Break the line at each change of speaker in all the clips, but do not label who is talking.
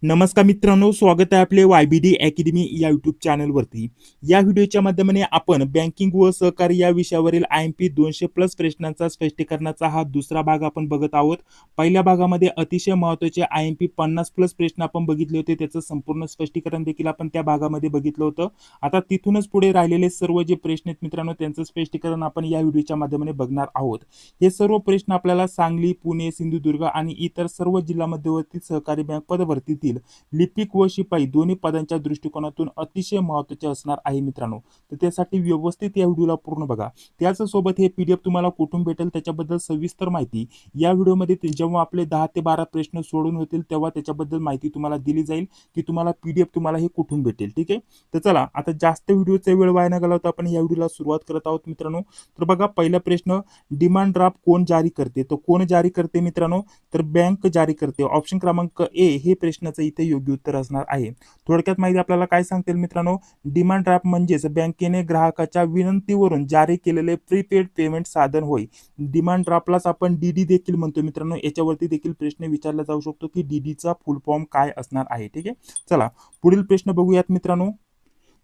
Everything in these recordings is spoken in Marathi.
नमस्कार मित्रांनो, स्वागत आहे आपले YBD अकॅडमी या यूट्यूब चॅनलवरती. या व्हिडिओच्या माध्यमाने आपण बँकिंग व सहकारी या विषयावरील IMP 200 प्लस प्रश्नांचा स्पष्टीकरणाचा हा दुसरा भाग आपण बघत आहोत. पहिल्या भागामध्ये अतिशय महत्त्वाचे IMP 50 प्लस प्रश्न आपण बघितले होते. त्याचं संपूर्ण स्पष्टीकरण देखील आपण त्या भागामध्ये बघितलं होतं. आता तिथूनच पुढे राहिलेले सर्व जे प्रश्न आहेत मित्रांनो, त्यांचं स्पष्टीकरण आपण या व्हिडिओच्या माध्यमाने बघणार आहोत. हे सर्व प्रश्न आपल्याला सांगली, पुणे, सिंधुदुर्ग आणि इतर सर्व जिल्हा मध्यवर्ती सहकारी बँक पदभरतीतील लिपिक व शिपाई दोन्ही पदांच्या दृष्टिकोनातून अतिशय महत्त्वाचे असणार आहे मित्रांनो. तर त्यासाठी व्यवस्थित या व्हिडिओला पूर्ण बघा. त्याचसोबत हे PDF तुम्हाला कुठून भेटेल त्याच्याबद्दल सविस्तर माहिती या व्हिडिओमध्ये जेव्हा आपले 10 ते 12 प्रश्न सोडून होतील तेव्हा त्याच्याबद्दल माहिती तुम्हाला दिली जाईल की तुम्हाला PDF तुम्हाला हे कुठून भेटेल. ठीक आहे. तर चला आता जास्त व्हिडिओचा वेळ वाया न घालवता आपण या व्हिडिओला सुरुवात करत आहोत मित्रांनो. तर बघा पहिला प्रश्न, डिमांड ड्राफ्ट कोण जारी करते? तर कोण जारी करते मित्रांनो? तर बँक जारी करते. ऑप्शन क्रमांक ए हे प्रश्नाचं इथे योग्य उत्तर असणार आहे. थोडक्यात माहिती आपल्याला काय सांगतील मित्रांनो, डिमांड ड्राफ्ट म्हणजेच बँकेने ग्राहकाच्या विनंतीवरून जारी केलेले प्रीपेड पेमेंट साधन होय. डिमांड ड्राफ्टलाच आपण DD देखील म्हणतो मित्रांनो. याच्यावरती देखील प्रश्न विचारला जाऊ शकतो की DDचा फुल फॉर्म काय असणार आहे. ठीक आहे. चला पुढील प्रश्न बघूयात मित्रांनो.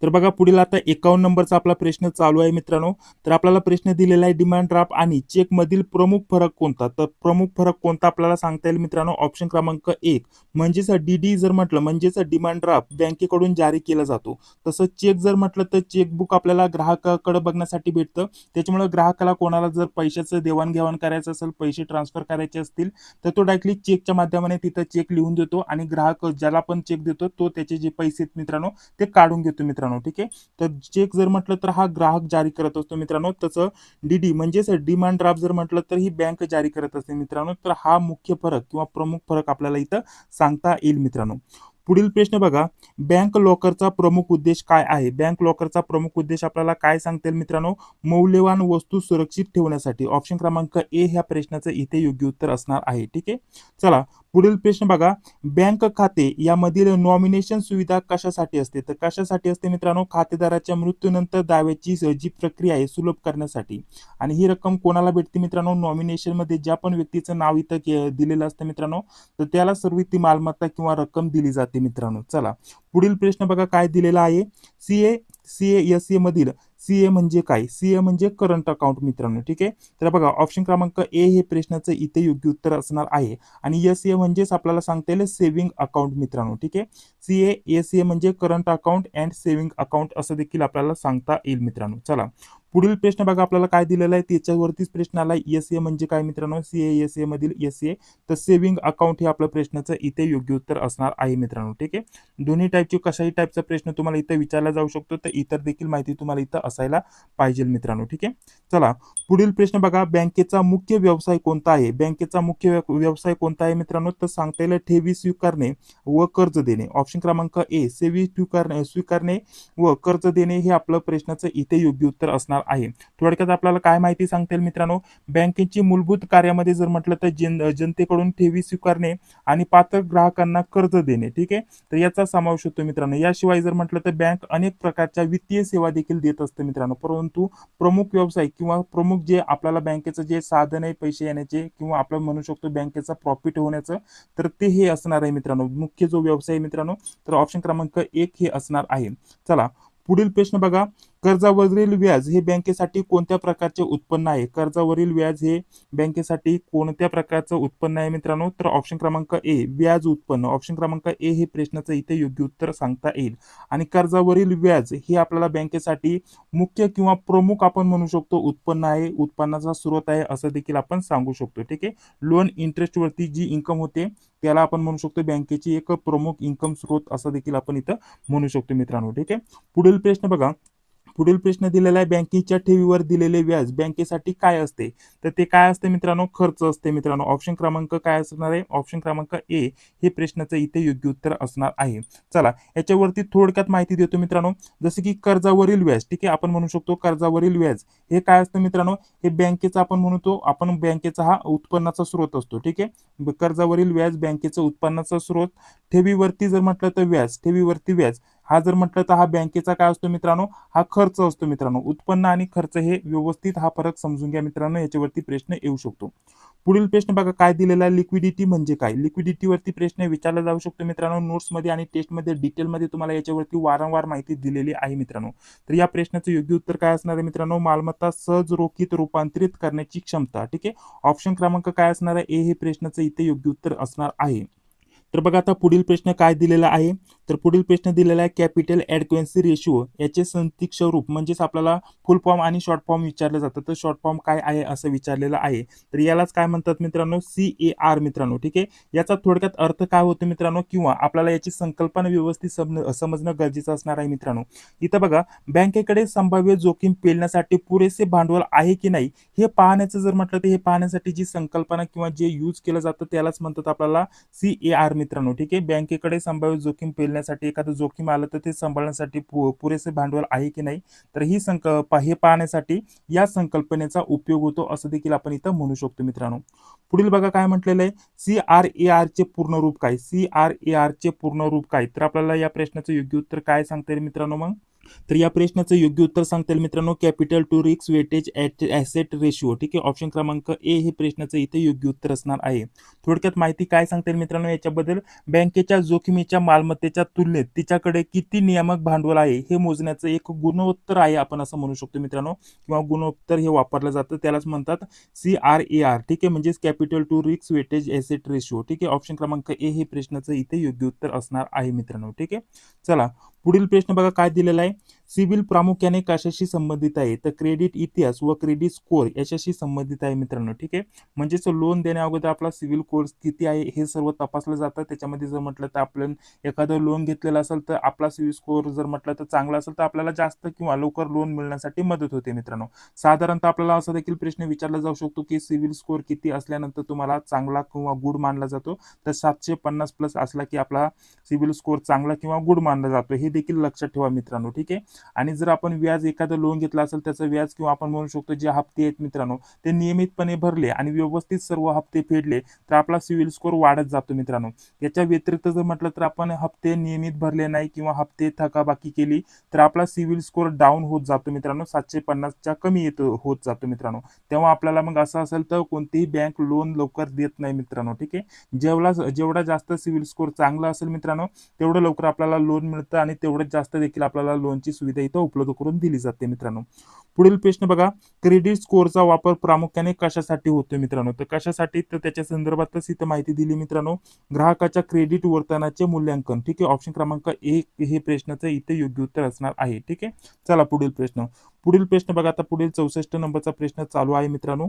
तर बघा पुढील आता 51 नंबरचा आपला प्रश्न चालू आहे मित्रांनो. तर आपल्याला प्रश्न दिलेला आहे, डिमांड ड्राफ्ट आणि चेक मधील प्रमुख फरक कोणता? तर प्रमुख फरक कोणता आपल्याला सांगता येईल मित्रांनो. ऑप्शन क्रमांक 1 म्हणजेच DD जर म्हटलं म्हणजेच डिमांड ड्राफ्ट बँकेकडून जारी केला जातो. तसं चेक जर म्हटलं तर चेकबुक आपल्याला ग्राहकाकडे बघण्यासाठी भेटतं. त्याच्यामुळे ग्राहकाला कोणाला जर पैशाचं देवाणघेवाण करायचं असेल, पैसे ट्रान्सफर करायचे असतील तर तो डायरेक्टली चेकच्या माध्यमाने तिथं चेक लिहून देतो आणि ग्राहक ज्याला पण चेक देतो तो त्याचे जे पैसे आहेत मित्रांनो ते काढून घेतो मित्रांनो. ठीक आहे. तर चेक जर म्हटलं तर हा ग्राहक जारी करत असतो मित्रांनो. तसं DD म्हणजेच डिमांड ड्राफ्ट जर म्हटलं तर ही बँक जारी करत असते मित्रांनो. तर हा मुख्य फरक किंवा प्रमुख फरक आपल्याला इथं सांगता येईल मित्रांनो. पुढील प्रश्न बघा, बँक लॉकरचा प्रमुख उद्देश काय आहे? बँक लॉकरचा प्रमुख उद्देश आपल्याला काय सांगता येईल मित्रांनो, मौल्यवान वस्तू सुरक्षित ठेवण्यासाठी. ऑप्शन क्रमांक ए ह्या प्रश्नाचं इथे योग्य उत्तर असणार आहे. ठीक आहे. चला पुढील प्रश्न बघा, बँक खाते यामधील नॉमिनेशन सुविधा कशासाठी असते? तर कशासाठी असते मित्रांनो, खातेदाराच्या मृत्यूनंतर दाव्याची जी प्रक्रिया आहे सुलभ करण्यासाठी. आणि ही रक्कम कोणाला भेटते मित्रांनो, नॉमिनेशन मध्ये ज्या पण व्यक्तीचं नाव इथं दिलेलं असतं मित्रांनो तर त्याला सर्व ती मालमत्ता किंवा रक्कम दिली जाते मित्रांनो. चला पुढील प्रश्न बघा काय दिलेला आहे, CA मधील CA म्हणजे काय? CA म्हणजे करंट अकाउंट मित्रांनो. ठीक आहे. तर बघा ऑप्शन क्रमांक ए हे प्रश्नाचं इथे योग्य उत्तर असणार आहे. आणि SCA म्हणजेच आपल्याला सांगता येईल सेव्हिंग अकाउंट मित्रांनो. ठीक आहे. SCA म्हणजे current account and saving account असं देखील आपल्याला सांगता येईल मित्रांनो. चला पुढील प्रश्न बघा आपल्याला काय दिलेला आहे त्याच्यावरतीच प्रश्न आला. SCA म्हणजे काय मित्रांनो, CA मधील SCA तर सेव्हिंग अकाउंट हे आपल्या प्रश्नाचं इथे योग्य उत्तर असणार आहे मित्रांनो. ठीक आहे. दोन्ही टाईपचे कशाही टाईपचा प्रश्न तुम्हाला इथं विचारला जाऊ शकतो. तर इतर देखील माहिती तुम्हाला इथं असायला पाहिजे मित्रांनो. ठीक आहे. चला पुढील प्रश्न बघा, बँकेचा मुख्य व्यवसाय कोणता आहे? बँकेचा मुख्य व्यवसाय कोणता आहे मित्रांनो, तर सांगता येईल ठेवी स्वीकारणे व कर्ज देणे. ऑप्शन क्रमांक ए सेवी स्वीकारणे व कर्ज देणे हे आपलं प्रश्नाचं इथे योग्य उत्तर असणार आहे. थोडक्यात आपल्याला काय माहिती सांगता येईल मित्रांनो, बँकेची मूलभूत कार्यामध्ये जर म्हटलं तर जनतेकडून ठेवी स्वीकारणे आणि पात्र ग्राहकांना कर्ज देणे. ठीक आहे. तर याचा समावेश होतो मित्रांनो. याशिवाय जर म्हटलं तर बँक अनेक प्रकारच्या वित्तीय सेवा देखील देत असते मित्रांनो. परंतु प्रमुख व्यवसाय किंवा प्रमुख जे आपल्याला बँकेचं जे साधन आहे पैसे येण्याचे किंवा आपण म्हणू शकतो बँकेचा प्रॉफिट होण्याचं तर ते हे असणार आहे मित्रांनो. मुख्य जो व्यवसाय मित्रांनो तर ऑप्शन क्रमांक 1 हे असणार आहे. चला पुढील प्रश्न बघा, कर्जावरील व्याज हे बँकेसाठी कोणत्या प्रकारचे उत्पन्न आहे? कर्जावरील व्याज हे बँकेसाठी कोणत्या प्रकारचं उत्पन्न आहे मित्रांनो, तर ऑप्शन क्रमांक ए व्याज उत्पन्न. ऑप्शन क्रमांक ए हे प्रश्नाचं इथे योग्य उत्तर सांगता येईल. आणि कर्जावरील व्याज हे आपल्याला बँकेसाठी मुख्य किंवा प्रमुख आपण म्हणू शकतो उत्पन्न आहे, उत्पन्नाचा स्रोत आहे असं देखील आपण सांगू शकतो. ठीक आहे. लोन इंटरेस्ट वरती जी इन्कम होते त्याला आपण म्हणू शकतो बँकेची एक प्रमुख इन्कम स्रोत असं देखील आपण इथं म्हणू शकतो मित्रांनो. ठीक आहे. पुढील प्रश्न बघा, पुढील प्रश्न दिलेला आहे, बँकेच्या ठेवीवर दिलेले व्याज बँकेसाठी काय असते? तर ते काय असते मित्रांनो, खर्च असते मित्रांनो. ऑप्शन क्रमांक काय असणार आहे, ऑप्शन क्रमांक ए हे प्रश्नाचं इथे योग्य उत्तर असणार आहे. चला याच्यावरती थोडक्यात माहिती देतो मित्रांनो. जसं की कर्जावरील व्याज, ठीक आहे, आपण म्हणू शकतो कर्जावरील व्याज हे काय असतं मित्रांनो, हे बँकेचा आपण म्हणतो आपण बँकेचा हा उत्पन्नाचा स्रोत असतो. ठीक आहे. कर्जावरील व्याज बँकेचं उत्पन्नाचा स्रोत. ठेवीवरती जर म्हटलं तर व्याज, ठेवीवरती व्याज हा जर म्हटलं तर हा बँकेचा काय असतो मित्रांनो, हा खर्च असतो मित्रांनो. उत्पन्न आणि खर्च हे व्यवस्थित हा फरक समजून घ्या मित्रांनो, याच्यावरती प्रश्न येऊ शकतो. पुढील प्रश्न बघा काय दिलेला आहे, लिक्विडिटी म्हणजे काय. लिक्विडिटीवरती प्रश्न विचारला जाऊ शकतो मित्रांनो. नोट्समध्ये आणि टेस्टमध्ये डिटेलमध्ये तुम्हाला याच्यावरती वारंवार माहिती दिलेली आहे मित्रांनो. तर या प्रश्नाचं योग्य उत्तर काय असणार आहे मित्रांनो, मालमत्ता सहज रोखीत रूपांतरित करण्याची क्षमता. ठीक आहे, ऑप्शन क्रमांक काय असणार आहे, ए हे प्रश्नाचं इथे योग्य उत्तर असणार आहे. तर बघा आता पुढील प्रश्न काय दिलेला आहे, तर पुढील प्रश्न दिलेला आहे कॅपिटल ॲडक्वेन्सी रेशिओ याचे संक्षिप्त स्वरूप म्हणजेच आपल्याला फुल फॉर्म आणि शॉर्ट फॉर्म विचारलं जातं. तर शॉर्ट फॉर्म काय आहे असं विचारलेलं आहे. तर यालाच काय म्हणतात मित्रांनो, CAR मित्रांनो. ठीक आहे, याचा थोडक्यात अर्थ काय होतो मित्रांनो, किंवा आपल्याला याची संकल्पना व्यवस्थित समजणं गरजेचं असणार आहे मित्रांनो. इथं बघा, बँकेकडे संभाव्य जोखीम पेलण्यासाठी पुरेसे भांडवल आहे की नाही हे पाहण्याचं जर म्हटलं तर हे पाहण्यासाठी जी संकल्पना किंवा जे यूज केलं जातं त्यालाच म्हणतात आपल्याला CAR मित्रांनो. ठीक आहे, बँकेकडे संभाव्य जोखीम पेलण्यासाठी एखादं जोखीम आलं तर ते सांभाळण्यासाठी पुरेसे भांडवल आहे की नाही, तर ही हे पाहण्यासाठी या संकल्पनेचा उपयोग होतो असं देखील आपण इथं म्हणू शकतो मित्रांनो. पुढील बघा काय म्हटलेलं आहे, CRAR चे पूर्ण रूप काय. CRAR चे पूर्ण रूप काय, तर आपल्याला या प्रश्नाचं योग्य उत्तर काय सांगता येईल मित्रांनो मग. तर या प्रश्नाचं योग्य उत्तर सांगता येईल मित्रांनो, capital to risk weightage asset ratio. ठीक आहे, ऑप्शन क्रमांक ए हे प्रश्नाचं इथे योग्य उत्तर असणार आहे. थोडक्यात माहिती काय सांगता येईल मित्रांनो याच्याबद्दल, बँकेच्या जोखमीच्या मालमत्तेच्या तुलनेत तिच्याकडे किती नियामक भांडवल आहे हे मोजण्याचं एक गुणोत्तर आहे आपण असं म्हणू शकतो मित्रांनो, किंवा गुणोत्तर हे वापरलं जातं त्यालाच म्हणतात CRAR. ठीक आहे, म्हणजेच capital to risk weightage asset ratio. ठीक आहे, ऑप्शन क्रमांक ए हे प्रश्नाचं इथे योग्य उत्तर असणार आहे मित्रांनो. ठीक आहे, चला पुढील प्रश्न बघा काय दिलेला आहे, सिबिल प्रामुख्याने कशाशी संबंधित आहे, तर क्रेडिट इतिहास व क्रेडिट स्कोअर याच्याशी संबंधित आहे मित्रांनो. ठीक आहे, म्हणजेच लोन देण्या अगोदर आपला सिबिल स्कोअर किती आहे हे सर्व तपासलं जातं. त्याच्यामध्ये जर म्हटलं तर आपण एखादं लोन घेतलेलं असेल तर आपला सिबिल स्कोअर जर म्हटलं तर चांगला असेल तर आपल्याला जास्त किंवा लवकर लोन मिळण्यासाठी मदत होते मित्रांनो. साधारणतः आपल्याला असा देखील प्रश्न विचारला जाऊ शकतो की सिबिल स्कोअर किती असल्यानंतर तुम्हाला चांगला किंवा गुड मानला जातो, तर 750 प्लस असला की आपला सिबिल स्कोअर चांगला किंवा गुड मानला जातो, हे देखील लक्षात ठेवा मित्रांनो. ठीक आहे, आणि जर आपण व्याज एखादं लोन घेतलं असेल त्याचं व्याज किंवा आपण म्हणू शकतो जे हप्ते आहेत मित्रांनो ते नियमितपणे भरले आणि व्यवस्थित सर्व हप्ते फेडले तर आपला सिबिल स्कोअर वाढत जातो मित्रांनो. याच्या व्यतिरिक्त जर म्हटलं तर आपण हप्ते नियमित भरले नाही किंवा हप्ते थकाबाकी केली तर आपला सिबिल स्कोअर डाऊन होत जातो मित्रांनो, 750च्या कमी होत जातो मित्रांनो. तेव्हा आपल्याला मग असं असेल तर कोणतीही बँक लोन लवकर देत नाही मित्रांनो. ठीक आहे, जेवढा जास्त सिबिल स्कोअर चांगला असेल मित्रांनो तेवढं लवकर आपल्याला लोन मिळतं आणि तेवढंच जास्त देखील आपल्याला लोनची सुविधा इथं उपलब्ध करून दिली जाते मित्रांनो. पुढील प्रश्न बघा, क्रेडिट स्कोअरचा वापर प्रामुख्याने कशासाठी होतो मित्रांनो, तर कशासाठी तर त्याच्या संदर्भातच इथं माहिती दिली मित्रांनो, ग्राहकाच्या क्रेडिट वर्तनाचे मूल्यांकन. ठीक आहे, ऑप्शन क्रमांक 1 हे प्रश्नाचं इथे योग्य उत्तर असणार आहे. ठीक आहे, चला पुढील प्रश्न बघा, आता पुढील 64 नंबरचा प्रश्न चालू आहे मित्रांनो.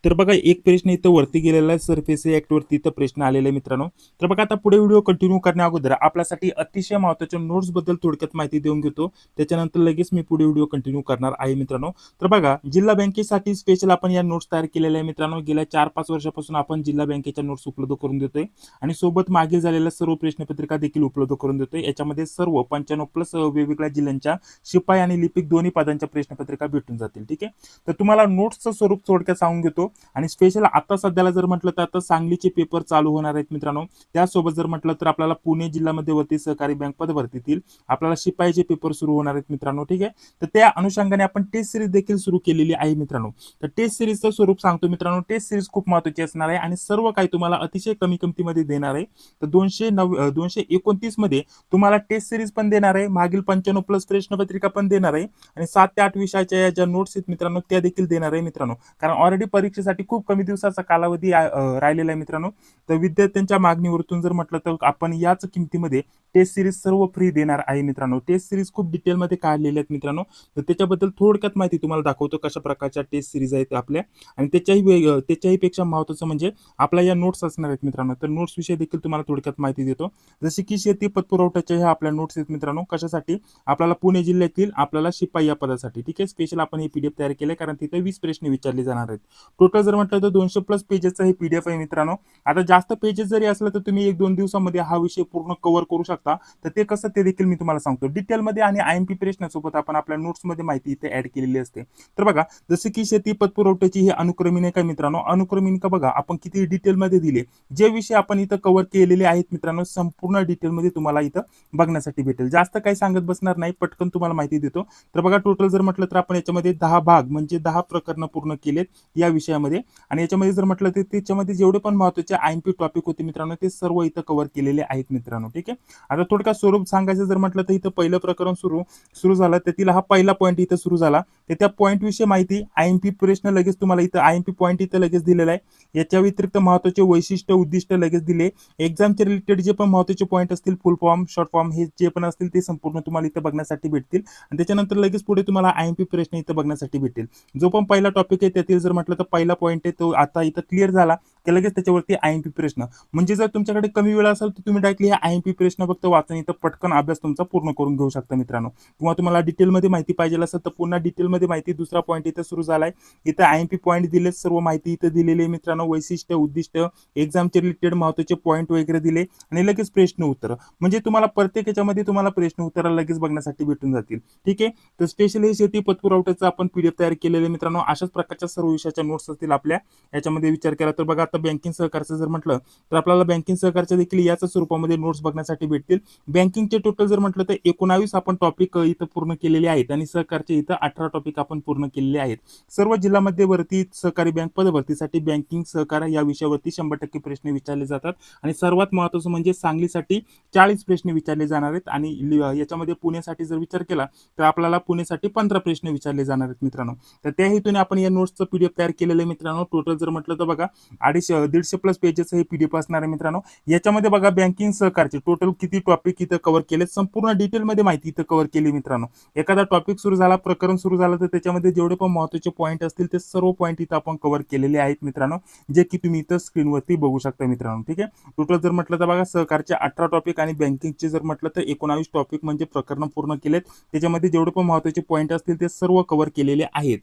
तर बघा एक प्रश्न इथं वरती गेलेला आहे, सरफेस ऍक्ट वरती इथं प्रश्न आलेला आहे मित्रांनो. तर बघा आता पुढे व्हिडिओ कंटिन्यू करण्या अगोदर आपल्यासाठी अतिशय महत्त्वाच्या नोट्स बद्दल थोडक्यात माहिती देऊन घेतो, त्याच्यानंतर लगेच मी पुढे व्हिडिओ कंटिन्यू करणार आहे मित्रांनो. तर बघा जिल्हा बँकेसाठी स्पेशल आपण या नोट्स तयार केलेल्या आहे मित्रांनो. गेल्या 4-5 वर्षापासून आपण जिल्हा बँकेच्या नोट्स उपलब्ध करून देतोय आणि सोबत मागे झालेल्या सर्व प्रश्नपत्रिका देखील उपलब्ध करून देतोय. याच्यामध्ये सर्व 95 प्लस वेगवेगळ्या जिल्ह्यांच्या शिपाई आणि लिपिक दोन्ही पदांच्या प्रश्नपत्रिका भेटून जातील. ठीक आहे, तर तुम्हाला नोट्सचं स्वरूप थोडक्यात सांगून घेतो. आणि स्पेशल आता सध्याला जर म्हटलं तर आता सांगलीचे पेपर चालू होणार आहेत मित्रांनो. त्यासोबत जर म्हटलं तर आपल्याला पुणे जिल्हा मध्यवर्ती सहकारी बँक पद भरतीतील आपल्याला शिपाईचे पेपर सुरू होणार आहेत मित्रांनो. ठीक आहे, तर त्या अनुषंगाने आपण टेस्ट सिरीज देखील सुरू केलेली आहे मित्रांनो. तर टेस्ट सिरीजचं स्वरूप सांगतो मित्रांनो. टेस्ट सिरीज खूप महत्त्वाची असणार आहे आणि सर्व काही तुम्हाला अतिशय कमी किमतीमध्ये देणार आहे. तर 229 मध्ये तुम्हाला टेस्ट सिरीज पण देणार आहे, मागील 95 प्लस प्रश्नपत्रिका पण देणार आहे आणि 7 ते 8 विषयाच्या ज्या नोट्स आहेत मित्रांनो त्या देखील देणार आहे मित्रांनो. कारण ऑलरेडी परीक्षेसाठी खूप कमी दिवसाचा कालावधी राहिलेला आहे मित्रांनो. तर विद्यार्थ्यांच्या मागणीवरतून जर म्हटलं तर आपण याच किमतीमध्ये टेस्ट सिरीज सर्व फ्री देणार आहे मित्रांनो. टेस्ट सिरीज खूप डिटेलमध्ये काढलेल्या आहेत मित्रांनो. तर त्याच्याबद्दल थोडक्यात माहिती तुम्हाला दाखवतो कशा प्रकारच्या टेस्ट सिरीज आहेत आपल्या, आणि त्याच्याही पेक्षा महत्त्वाचं म्हणजे आपल्या या नोट्स असणार आहेत मित्रांनो. तर नोट्स विषयी देखील तुम्हाला थोडक्यात माहिती देतो. जसे की शेती पतपुरवठ्याच्या ह्या आपल्या नोट्स आहेत मित्रांनो. कशासाठी, आपल्याला पुणे जिल्ह्यातील आपल्याला शिपाई या पदासाठी. ठीक आहे, स्पेशल आपण हे PDF तयार केले कारण तिथे 20 प्रश्न विचारले जाणार आहेत. टोटल जर म्हटलं तर 200 प्लस पेजेसचा हे PDF आहे मित्रांनो. आता जास्त पेजेस जरी असलं तर तुम्ही 1-2 दिवसामध्ये हा विषय पूर्ण कव्हर करू शकता. शकता. तर ते कसं ते देखील मी तुम्हाला सांगतो डिटेलमध्ये. आणि आयएमपी प्रश्नासोबत आपण आपल्या नोट्समध्ये माहिती इथे ऍड केलेली असते. तर बघा, जसं की शेती पतपुरवठ्याची ही अनुक्रमणिका मित्रांनो, अनुक्रमणिका बघा आपण किती डिटेलमध्ये दिली. जे विषय आपण इथं कव्हर केलेले आहेत मित्रांनो, संपूर्ण डिटेलमध्ये तुम्हाला इथं बघण्यासाठी भेटेल. जास्त काही सांगत बसणार नाही, पटकन तुम्हाला माहिती देतो. तर बघा, टोटल जर म्हटलं तर आपण याच्यामध्ये 10 भाग म्हणजे 10 प्रकरणं पूर्ण केलेत या विषयामध्ये. आणि याच्यामध्ये जर म्हटलं तर त्याच्यामध्ये जेवढे पण महत्त्वाचे आयएमपी टॉपिक होते मित्रांनो, ते सर्व इथं कव्हर केलेले आहेत मित्रांनो. ठीक आहे. आता थोडक्यात स्वरूप सांगायचं जर म्हटलं तर इथं पहिलं प्रकरण सुरू झालं, त्यातील हा पहिला पॉईंट इथं सुरू झाला. तर त्या पॉईंट विषयी माहिती आयएमपी प्रश्न लगेच तुम्हाला इथं आयएमपी पॉईंट इथं लगेच दिलेला आहे. याच्या व्यतिरिक्त महत्त्वाचे वैशिष्ट्य उद्दिष्ट लगेच दिले. एक्झामचे रिलेटेड जे पण महत्त्वाचे पॉईंट असतील, फुल फॉर्म शॉर्ट फॉर्म हे जे पण असतील ते संपूर्ण तुम्हाला इथं बघण्यासाठी भेटतील. आणि त्याच्यानंतर लगेच पुढे तुम्हाला आयएमपी प्रश्न इथं बघण्यासाठी भेटतील. जो पण पहिला टॉपिक आहे त्यातील जर म्हटलं तर पहिला पॉईंट आहे तो आता इथं क्लिअर झाला की लगेच त्याच्यावरती आयएमपी प्रश्न. म्हणजे जर तुमच्याकडे कमी वेळ असेल तर तुम्ही डायरेक्टली हे आयएमपी प्रश्न फक्त वाचून इथं पटकन अभ्यास तुमचा पूर्ण करून घेऊ शकता मित्रांनो. किंवा तुम्हाला डिटेलमध्ये माहिती पाहिजे असेल तर पुन्हा डिटेलमध्ये माहिती दुसरा पॉईंट इथं सुरू झालाय. इथं आयएमपी पॉईंट दिले, सर्व माहिती इथं दिलेली आहे मित्रांनो. वैशिष्ट्य उद्दिष्ट एक्झामचे रिलेटेड महत्त्वाचे पॉईंट वगैरे दिले आणि लगेच प्रश्न उत्तर. म्हणजे तुम्हाला प्रत्येक याच्यामध्ये तुम्हाला प्रश्न उत्तर लगेच बघण्यासाठी भेटून जातील. ठीक आहे. तर स्पेशल हे शेती पतपुरवठ्याचा आपण पीडीएफ तयार केलेले मित्रांनो. अशाच प्रकारच्या सर्व विषयाच्या नोट्स असतील आपल्या याच्यामध्ये. विचार केला तर बघा, आता बँकिंग सहकारचं जर म्हटलं तर आपल्याला बँकिंग सहकारच्या देखील याच स्वरूपामध्ये नोट्स बघण्यासाठी भेटतील. बँकिंगचे टोटल जर म्हटलं तर 19 आपण टॉपिक इथं पूर्ण केलेले आहेत आणि सहकारचे इथं 18 टॉपिक आपण पूर्ण केलेले आहेत. सर्व जिल्हा मध्यवर्ती सहकारी बँक पदभरतीसाठी बँकिंग सहकार या विषयावरती 100% प्रश्न विचारले जातात. आणि सर्वात महत्त्वाचं म्हणजे सांगलीसाठी 40 प्रश्न विचारले जाणार आहेत. आणि याच्यामध्ये पुण्यासाठी जर विचार केला तर आपल्याला पुण्यासाठी 15 प्रश्न विचारले जाणार आहेत मित्रांनो. तर त्या हेतूने आपण या नोट्सचं पीडीएफ तयार केलेलं आहे मित्रांनो. टोटल जर म्हटलं तर बघा 150 प्लस पेजेस हे पीडीएफ असणार आहे मित्रांनो. याच्यामध्ये बघा बँकिंग सहकारचे टोटल किती टॉपिक इथं कव्हर केले, संपूर्ण डिटेलमध्ये माहिती इथं कव्हर केली मित्रांनो. एखादा टॉपिक सुरू झाला, प्रकरण सुरू झालं तर त्याच्यामध्ये जेवढे पण महत्त्वाचे पॉईंट असतील ते सर्व पॉईंट इथं आपण कव्हर केलेले आहेत मित्रांनो, जे की तुम्ही इथं स्क्रीनवरती बघू शकता मित्रांनो. ठीक आहे. टोटल जर म्हटलं तर बघा सहकारचे 18 टॉपिक आणि बँकिंगचे जर म्हटलं तर 19 टॉपिक म्हणजे प्रकरण पूर्ण केलेत. त्याच्यामध्ये जेवढे पण महत्त्वाचे पॉईंट असतील ते सर्व कव्हर केलेले आहेत.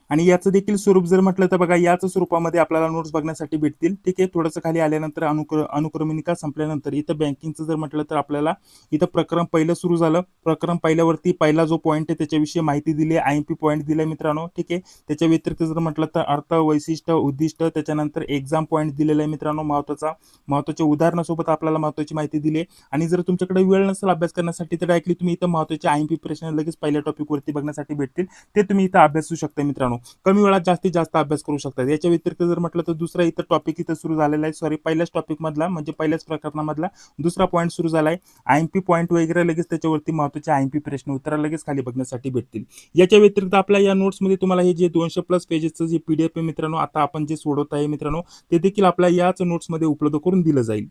आणि याचं देखील स्वरूप जर म्हटलं तर बघा, याच स्वरूपामध्ये आपल्याला नोट्स बघण्यासाठी भेटतील. ठीक आहे. थोडंसं खाली आल्यानंतर अनुक्रमणिका संपल्यानंतर इथं बँकिंगचं जर म्हटलं तर आपल्याला इथं प्रकरण पहिलं सुरू झालं. प्रकरण पहिल्यावरती पहिला जो पॉईंट आहे त्याच्याविषयी माहिती दिली, आयएमपी पॉईंट दिलाय मित्रांनो. ठीक आहे. त्याच्या व्यतिरिक्त जर म्हटलं तर अर्थ, वैशिष्ट्य, उद्दिष्ट, त्याच्यानंतर एक्झाम पॉईंट दिलेला आहे मित्रांनो. महत्त्वाच्या उदाहरणासोबत आपल्याला महत्त्वाची माहिती दिली आहे. आणि जर तुमच्याकडे वेळ नसेल अभ्यास करण्यासाठी तर डायरेक्टली तुम्ही इथं महत्त्वाचे आयएमपी प्रश्न लगेच पहिल्या टॉपिकवरती बघण्यासाठी भेटतील. ते तुम्ही इथं अभ्यासू शकता मित्रांनो. कमी वेळात जास्तीत जास्त अभ्यास करू शकतात. याच्या व्यतिरिक्त जर म्हटलं तर दुसरा इथं टॉपिक इथं सुरू झालेला आहे. सॉरी, पहिल्याच टॉपिक मधला म्हणजे पहिल्याच प्रकरणामधला दुसरा पॉईंट सुरू झालाय. आयएमपी पॉईंट वगैरे लगेच त्याच्यावरती महत्त्वाचे आयएमपी प्रश्न उत्तर लगेच खाली बघण्यासाठी भेटतील. याच्या व्यतिरिक्त आपल्या या नोट्समध्ये तुम्हाला हे जे 200 प्लस पेजेसचं जे पीडीएफ आहे मित्रांनो, आता आपण जे सोडवत आहे मित्रांनो, ते देखील आपल्या याच नोट्समध्ये उपलब्ध करून दिलं जाईल.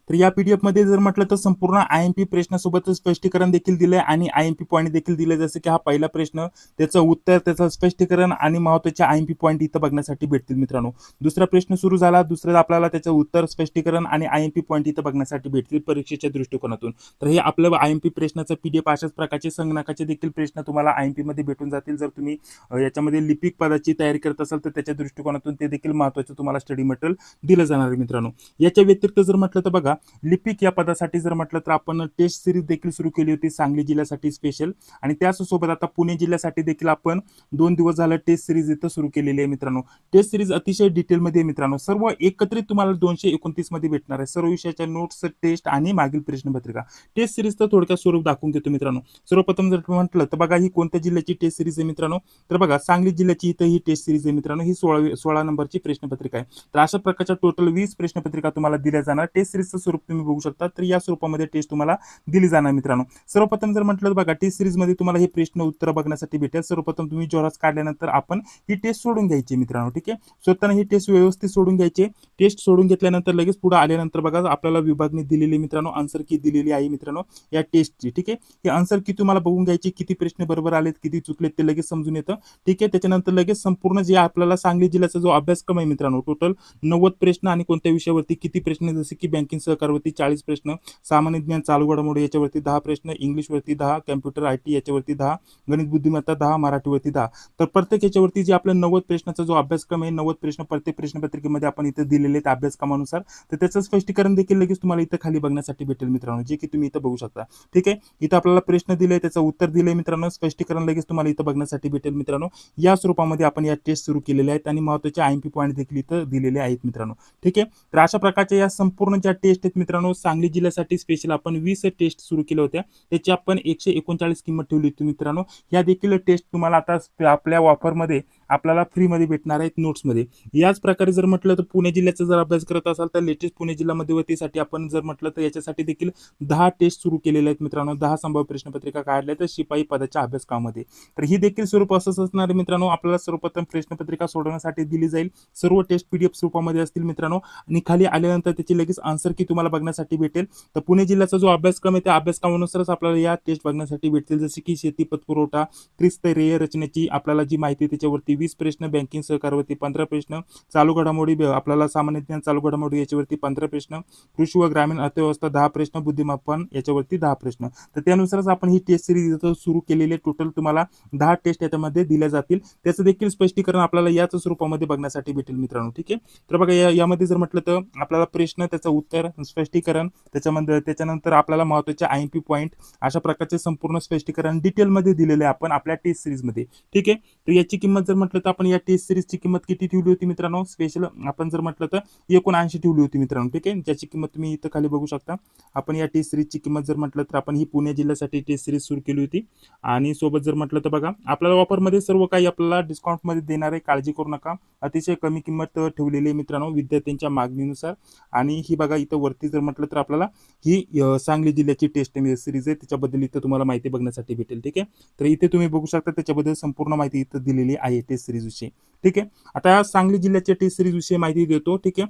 तर या पीडीएफ मध्ये जर म्हटलं तर संपूर्ण आयएमपी प्रश्नासोबत स्पष्टीकरण देखील दिलंय आणि आयएमपी पॉईंट देखील दिले. जसं की हा पहिला प्रश्न, त्याचं उत्तर, त्याचं स्पष्टीकरण आणि महत्त्वाचे आयएमपी पॉईंट इथं बघण्यासाठी भेटतील मित्रांनो. दुसरा प्रश्न सुरू झाला, दुसरा आपल्याला त्याचं उत्तर, स्पष्टीकरण आणि आयएमपी पॉईंट इथं बघण्यासाठी भेटतील परीक्षेच्या दृष्टिकोनातून. तर हे आपलं आयएमपी प्रश्नाचं पीडीएफ अशाच प्रकारचे संगणकाचे देखील प्रश्न तुम्हाला आयएमपी मध्ये भेटून जातील. जर तुम्ही याच्यामध्ये लिपिक पदाची तयारी करत असाल तर त्याच्या दृष्टिकोनातून ते देखील महत्त्वाचं तुम्हाला स्टडी मटेरियल दिलं जाणार आहे मित्रांनो. याच्या व्यतिरिक्त जर म्हटलं तर बघा, लिपिक या पदासाठी जर म्हटलं तर आपण टेस्ट सिरीज देखील सुरू केली होती सांगली जिल्ह्यासाठी स्पेशल. आणि त्याचसोबत आता पुणे जिल्ह्यासाठी देखील आपण 2 दिवस झालं टेस्ट सिरीज इथं सुरू केलेली आहे मित्रांनो. टेस्ट सिरीज अतिशय डिटेलमध्ये मित्रांनो, सर्व एकत्रित तुम्हाला 229 मध्ये भेटणार आहे. सर्व विषयाच्या नोट्स, टेस्ट आणि मागील प्रश्नपत्रिका. टेस्ट सिरीजचं थोडक्यात स्वरूप दाखवून घेतो मित्रांनो. सर्वप्रथम जर म्हटलं तर बघा, ही कोणत्या जिल्ह्याची टेस्ट सिरीज आहे मित्रांनो, तर बघा सांगली जिल्ह्याची इथं ही टेस्ट सिरीज आहे मित्रांनो. ही 16 नंबरची प्रश्नपत्रिका आहे. तर अशा प्रकारच्या टोटल 20 प्रश्नपत्रिका तुम्हाला दिल्या जाणार. टेस्ट सिरीजचं स्वरूप तुम्ही बघू शकता. तर या स्वरूपामध्ये टेस्ट तुम्हाला दिली जाणार मित्रांनो. सर्वप्रथम जर म्हटलं बघा, टेस्ट सिरीज मध्ये तुम्हाला हे प्रश्न उत्तर बघण्यासाठी भेटेल. सर्वप्रथम तुम्ही जोरास काढल्यानंतर आपण ही टेस्ट सोडून घ्यायची मित्रांनो. ठीक आहे. स्वतःने ही टेस्ट व्यवस्थित सोडून घ्यायचे. टेस्ट सोडून घेतल्यानंतर लगेच पुढे आल्यानंतर बघा, आपल्याला विभागणी दिलेली मित्रांनो, आन्सर की दिलेली आहे मित्रांनो या टेस्टची. ठीक आहे. हे आन्सर की तुम्हाला बघून घ्यायची, किती प्रश्न बरोबर आलेत, किती चुकलेत ते लगेच समजून येतं. ठीक आहे. त्याच्यानंतर लगेच संपूर्ण जे आपल्याला सांगली जिल्ह्याचा जो अभ्यासक्रम आहे मित्रांनो, टोटल 90 प्रश्न आणि कोणत्या विषयावरती किती प्रश्न, जसे की बँकिंग सहकारवरती 40 प्रश्न, सामान्य ज्ञान चालू घडामोडी याच्यावरती 10 प्रश्न, इंग्लिशवरती 10, कम्प्युटर IT याच्यावरती 10, गणित बुद्धिमत्ता 10, मराठीवरती 10. तर प्रत्येक याच्यावरती जे आपला 90 प्रश्नाचा जो अभ्यासक्रम आहे, 90 प्रश्न प्रत्येक प्रश्नपत्रिकेमध्ये आपण इथे दिलेले आहेत अभ्यासक्रमानुसार. तर त्याचं स्पष्टीकरण देखील लगेच तुम्हाला इथं खाली बघण्यासाठी भेटेल मित्रांनो, जे की तुम्ही इथं बघू शकता. ठीक आहे, इथं आपल्याला प्रश्न दिले, त्याचं उत्तर दिले मित्रांनो, स्पष्टीकरण लगेच तुम्हाला इथं बघण्यासाठी भेटेल मित्रांनो. या स्वरूपामध्ये आपण या टेस्ट सुरू केलेल्या आहेत आणि महत्त्वाचे IMP पॉईंट देखील इथं दिलेले आहेत मित्रांनो. ठीक आहे, तर अशा प्रकारच्या या संपूर्ण ज्या टेस्ट आहेत मित्रांनो, सांगली जिल्ह्यासाठी स्पेशल आपण 20 टेस्ट सुरू केल्या होत्या. त्याची आपण 139 किंमत ठेवली होती मित्रांनो. या देखील टेस्ट तुम्हाला आता आपल्या ऑफरमध्ये आपल्याला फ्रीमध्ये भेटणार आहेत नोट्समध्ये. याच प्रकारे जर म्हटलं तर पुणे जिल्ह्याचा जर अभ्यास करत असाल तर लेटेस्ट पुणे जिल्हा मध्यवर्तीसाठी आपण जर म्हटलं तर याच्यासाठी देखील 10 टेस्ट सुरू केलेले आहेत मित्रांनो. 10 संभाव्य प्रश्नपत्रिका काढल्या तर शिपाई पदाच्या अभ्यासक्रमामध्ये. तर ही देखील स्वरूप असंच असणार आहे मित्रांनो. आपल्याला सर्वप्रथम प्रश्नपत्रिका सोडवण्यासाठी दिली जाईल. सर्व टेस्ट PDF स्वरूपामध्ये असतील मित्रांनो आणि खाली आल्यानंतर त्याची लगेच आन्सर की तुम्हाला बघण्यासाठी भेटेल. तर पुणे जिल्ह्याचा जो अभ्यासक्रम आहे त्या अभ्यासक्रमानुसारच आपल्याला या टेस्ट बघण्यासाठी भेटतील. जसे की शेती पतपुरवठा, त्रिस्तरीय रचनेची आपल्याला जी माहिती त्याच्यावरती 20 प्रश्न, बँकिंग सहकारवरती 15 प्रश्न, चालू घडामोडी आपल्याला सामान्य ज्ञान चालू घडामोडी याच्यावरती 15 प्रश्न, कृषी व ग्रामीण अर्थव्यवस्था 10 प्रश्न, बुद्धिमापन याच्यावरती 10 प्रश्न. तर त्यानुसारच आपण ही टेस्ट सिरीज सुरू केलेली. टोटल तुम्हाला 10 टेस्ट याच्यामध्ये दिल्या जातील. त्याचं देखील स्पष्टीकरण आपल्याला याच स्वरूपामध्ये बघण्यासाठी भेटेल मित्रांनो. ठीक आहे, तर बघा यामध्ये जर म्हटलं तर आपल्याला प्रश्न, त्याचं उत्तर, स्पष्टीकरण, त्याच्यानंतर आपल्याला महत्त्वाचे IMP पॉईंट अशा प्रकारचे संपूर्ण स्पष्टीकरण डिटेलमध्ये दिलेले आपण आपल्या टेस्ट सिरीजमध्ये. ठीक आहे, तर याची किंमत जर म्हटलं तर आपण या टेस्ट सिरीजची किंमत किती ठेवली होती मित्रांनो, स्पेशल आपण जर म्हटलं तर 79 ठेवली होती मित्रांनो. ठीक आहे, ज्याची किंमत तुम्ही इथं खाली बघू शकता. आपण या टेस्ट सिरीजची किंमत जर म्हटलं तर आपण ही पुणे जिल्ह्यासाठी टेस्ट सिरीज सुरू केली होती आणि सोबत जर म्हटलं तर बघा आपल्याला ऑफरमध्ये सर्व काही आपल्याला डिस्काउंटमध्ये देणार आहे, काळजी करू नका. अतिशय कमी किंमत ठेवलेली आहे मित्रांनो विद्यार्थ्यांच्या मागणीनुसार. आणि ही बघा इथं वरती जर म्हटलं तर आपल्याला ही सांगली जिल्ह्याची टेस्ट सिरीज आहे, त्याच्याबद्दल इथं तुम्हाला माहिती बघण्यासाठी भेटेल. ठीक आहे, तर इथे तुम्ही बघू शकता त्याच्याबद्दल संपूर्ण माहिती इथं दिलेली आहे टेस्ट सिरीज विषयी. ठीक आहे, आता सांगली जिल्ह्याच्या टेस्ट सिरीज विषयी माहिती देतो. ठीक आहे,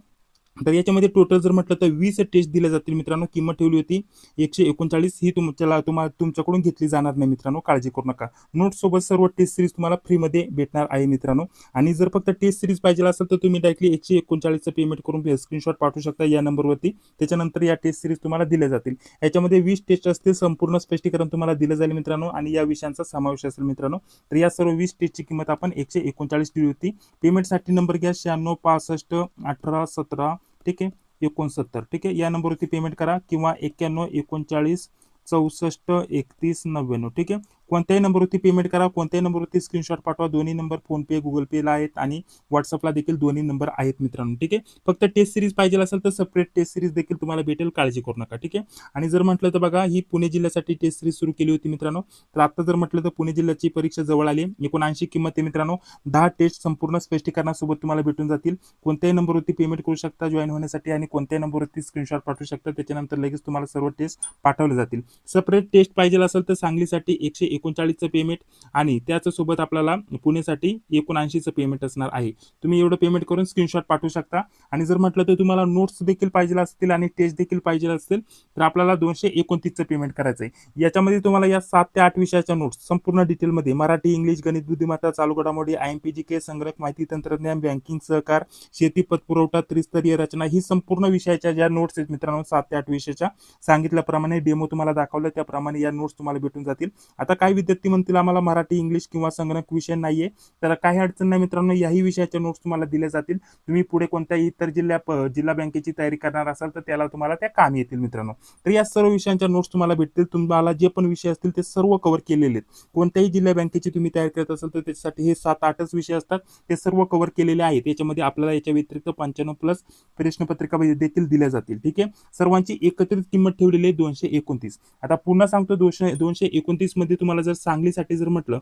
तर याच्यामध्ये टोटल जर म्हटलं तर 20 टेस्ट दिल्या जातील मित्रांनो. किंमत ठेवली होती 139. ही तुमच्याकडून घेतली जाणार नाही मित्रांनो, काळजी करू नका. नोट्स सोबत सर्व टेस्ट सिरीज तुम्हाला फ्रीमध्ये भेटणार आहे मित्रांनो. आणि जर फक्त टेस्ट सिरीज पाहिजे असेल तर तुम्ही डायरेक्टली 139चं पेमेंट करून स्क्रीनशॉट पाठवू शकता या नंबरवरती. त्याच्यानंतर या टेस्ट सिरीज तुम्हाला दिल्या जातील. याच्यामध्ये 20 टेस्ट असतील, संपूर्ण स्पष्टीकरण तुम्हाला दिलं जाईल मित्रांनो आणि या विषयांचा समावेश असेल मित्रांनो. तर या सर्व 20 टेस्टची किंमत आपण 139 दिली होती. पेमेंटसाठी नंबर घ्या 96 65 18 17. ठीक आहे, 69. ठीक आहे, या नंबरवरती पेमेंट करा किंवा 91 39 64 31 99. ठीक आहे, कोणत्याही नंबरवरती पेमेंट करा, कोणत्याही नंबरवरती स्क्रीनशॉट पाठवा. दोन्ही नंबर फोनपे, गुगल पेला आहेत आणि व्हॉट्सअपला देखील दोन्ही नंबर आहेत मित्रांनो. ठीक आहे, फक्त टेस्ट सिरीज पाहिजे असेल तर सेपरेट टेस्ट सिरीज देखील तुम्हाला भेटेल, काळजी करू नका. ठीक आहे, आणि जर म्हटलं तर बघा ही पुणे जिल्ह्यासाठी टेस्ट सिरीज सुरू केली होती मित्रांनो. तर आता जर म्हटलं तर पुणे जिल्ह्याची परीक्षा जवळ आली. 79 किंमत आहे मित्रांनो. 10 टेस्ट संपूर्ण स्पष्टीकरणासोबत तुम्हाला भेटून जातील. कोणत्याही नंबरवरती पेमेंट करू शकता जॉईन होण्यासाठी आणि कोणत्याही नंबरवरती स्क्रीनशॉट पाठवू शकता. त्याच्यानंतर लगेच तुम्हाला सर्व टेस्ट पाठवले जातील. सेपरेट टेस्ट पाहिजे असेल तर सांगलीसाठी 139चं पेमेंट आणि त्याच्यासोबत आपल्याला पुणेसाठी 79चं पेमेंट असणार आहे. तुम्ही एवढं पेमेंट करून स्क्रीनशॉट पाठवू शकता. आणि जर म्हटलं तर तुम्हाला नोट्स देखील पाहिजे असतील आणि टेस्ट देखील पाहिजे असतील तर आपल्याला 229चं पेमेंट करायचं आहे. याच्यामध्ये तुम्हाला या 7 ते 8 विषयाच्या नोट्स संपूर्ण डिटेलमध्ये मराठी, इंग्लिश, गणित बुद्धिमत्ता, चालू घडामोडी, IMP GK, संगणक माहिती तंत्रज्ञान, बँकिंग सहकार, शेती पतपुरवठा, त्रिस्तरीय रचना, ही संपूर्ण विषयाच्या ज्या नोट्स आहेत मित्रांनो 7 ते 8 विषयाच्या सांगितल्याप्रमाणे डेमो तुम्हाला दाखवलं त्याप्रमाणे या नोट्स तुम्हाला भेटून जातील. आता काही विद्यार्थी म्हणतील आम्हाला मराठी, इंग्लिश किंवा संगणक विषय नाहीये, तर काही अडचण नाही मित्रांनो, याही विषयाच्या नोट्स तुम्हाला दिल्या जातील. तुम्ही पुढे कोणत्याही इतर जिल्हा बँकेची तयारी करणार असाल तर त्याला तुम्हाला त्या काम येतील मित्रांनो. तर या सर्व विषयांच्या नोट्स तुम्हाला भेटतील. तुम्हाला जे पण विषय असतील ते सर्व कव्हर केलेले आहेत. कोणत्याही जिल्हा बँकेची तुम्ही तयारी करत असाल तर त्याच्यासाठी हे 7-8च विषय असतात, ते सर्व कव्हर केलेले आहेत. याच्यामध्ये आपल्याला याच्या व्यतिरिक्त 95+ प्रश्नपत्रिका देखील दिल्या जातील. ठीक आहे, सर्वांची एकत्रित किंमत ठेवलेली आहे 229. आता पुन्हा सांगतो 229 मध्ये तुम्हाला जर सांगलीसाठी जर म्हटलं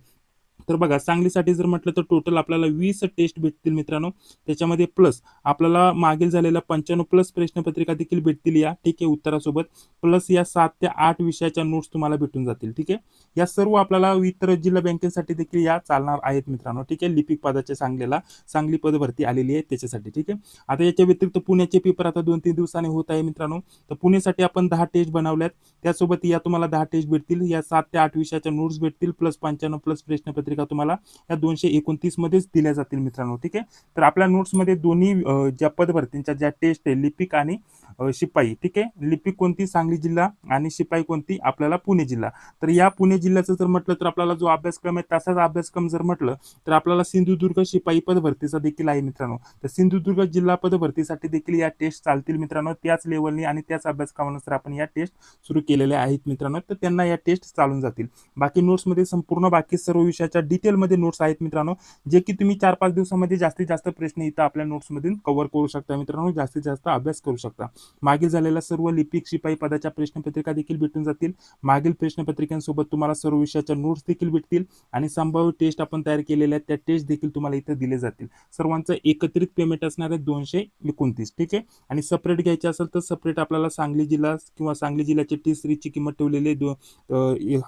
तर बघा सांगलीसाठी जर म्हटलं तर टोटल आपल्याला 20 टेस्ट भेटतील मित्रांनो. त्याच्यामध्ये प्लस आपल्याला मागील झालेल्या 95+ प्रश्नपत्रिका देखील भेटतील या. ठीक आहे, उत्तरासोबत प्लस या 7 ते 8 विषयाच्या नोट्स तुम्हाला भेटून जातील. ठीक आहे, या सर्व आपल्याला इतर जिल्हा बँकेसाठी देखील या चालणार आहेत मित्रांनो. ठीक आहे, लिपिक पदाच्या सांगली पद भरती आलेली आहे त्याच्यासाठी. ठीक आहे, आता याच्या व्यतिरिक्त पुण्याचे पेपर आता 2-3 दिवसांनी होत आहे मित्रांनो. तर पुण्यासाठी आपण 10 टेस्ट बनवल्यात. त्यासोबत या तुम्हाला 10 टेस्ट भेटतील. या 7 ते 8 विषयाच्या नोट्स भेटतील प्लस 95+ प्रश्नपत्रिका प्रश्नपत्रिका तुम्हाला या 229 मध्येच दिल्या जातील मित्रांनो. ठीक आहे. तर आपल्या नोट्समध्ये दोन्ही ज्या पदभरतींच्या ज्या टेस्ट आहे लिपिक आणि शिपाई. ठीक आहे. लिपिक कोणती सांगली जिल्हा आणि शिपाई कोणती आपल्याला पुणे जिल्हा. तर या पुणे जिल्ह्याचं जर म्हटलं तर आपल्याला जो अभ्यासक्रम आहे तसाच अभ्यासक्रम जर म्हटलं तर आपल्याला सिंधुदुर्ग शिपाई पदभरतीचा देखील आहे मित्रांनो. तर सिंधुदुर्ग जिल्हा पदभरतीसाठी देखील या टेस्ट चालतील मित्रांनो. त्याच लेवलनी आणि त्याच अभ्यासक्रमानुसार आपण या टेस्ट सुरू केलेल्या आहेत मित्रांनो. तर त्यांना या टेस्ट चालून जातील. बाकी नोट्समध्ये संपूर्ण बाकी सर्व विषयाच्या डिटेलमध्ये नोट्स आहेत मित्रांनो, जे की तुम्ही 4-5 दिवसामध्ये जास्तीत जास्त प्रश्न इथं आपल्या नोट्समधून कव्हर करू शकता मित्रांनो. जास्तीत जास्त अभ्यास करू शकता. मागील झालेल्या सर्व लिपिक शिपाई पदाच्या प्रश्नपत्रिका देखील भेटून जातील. मागील प्रश्नपत्रिकांसोबत तुम्हाला सर्व विषयाच्या नोट्स देखील भेटतील आणि संभाव्य टेस्ट आपण तयार केलेल्या त्या टेस्ट देखील तुम्हाला इथे दिले जातील. सर्वांचं एकत्रित पेमेंट असणार आहे 229. ठीक आहे. आणि सेपरेट घ्यायचे असेल तर सेपरेट आपल्याला सांगली जिल्हा किंवा सांगली जिल्ह्याची T3ची किंमत ठेवलेली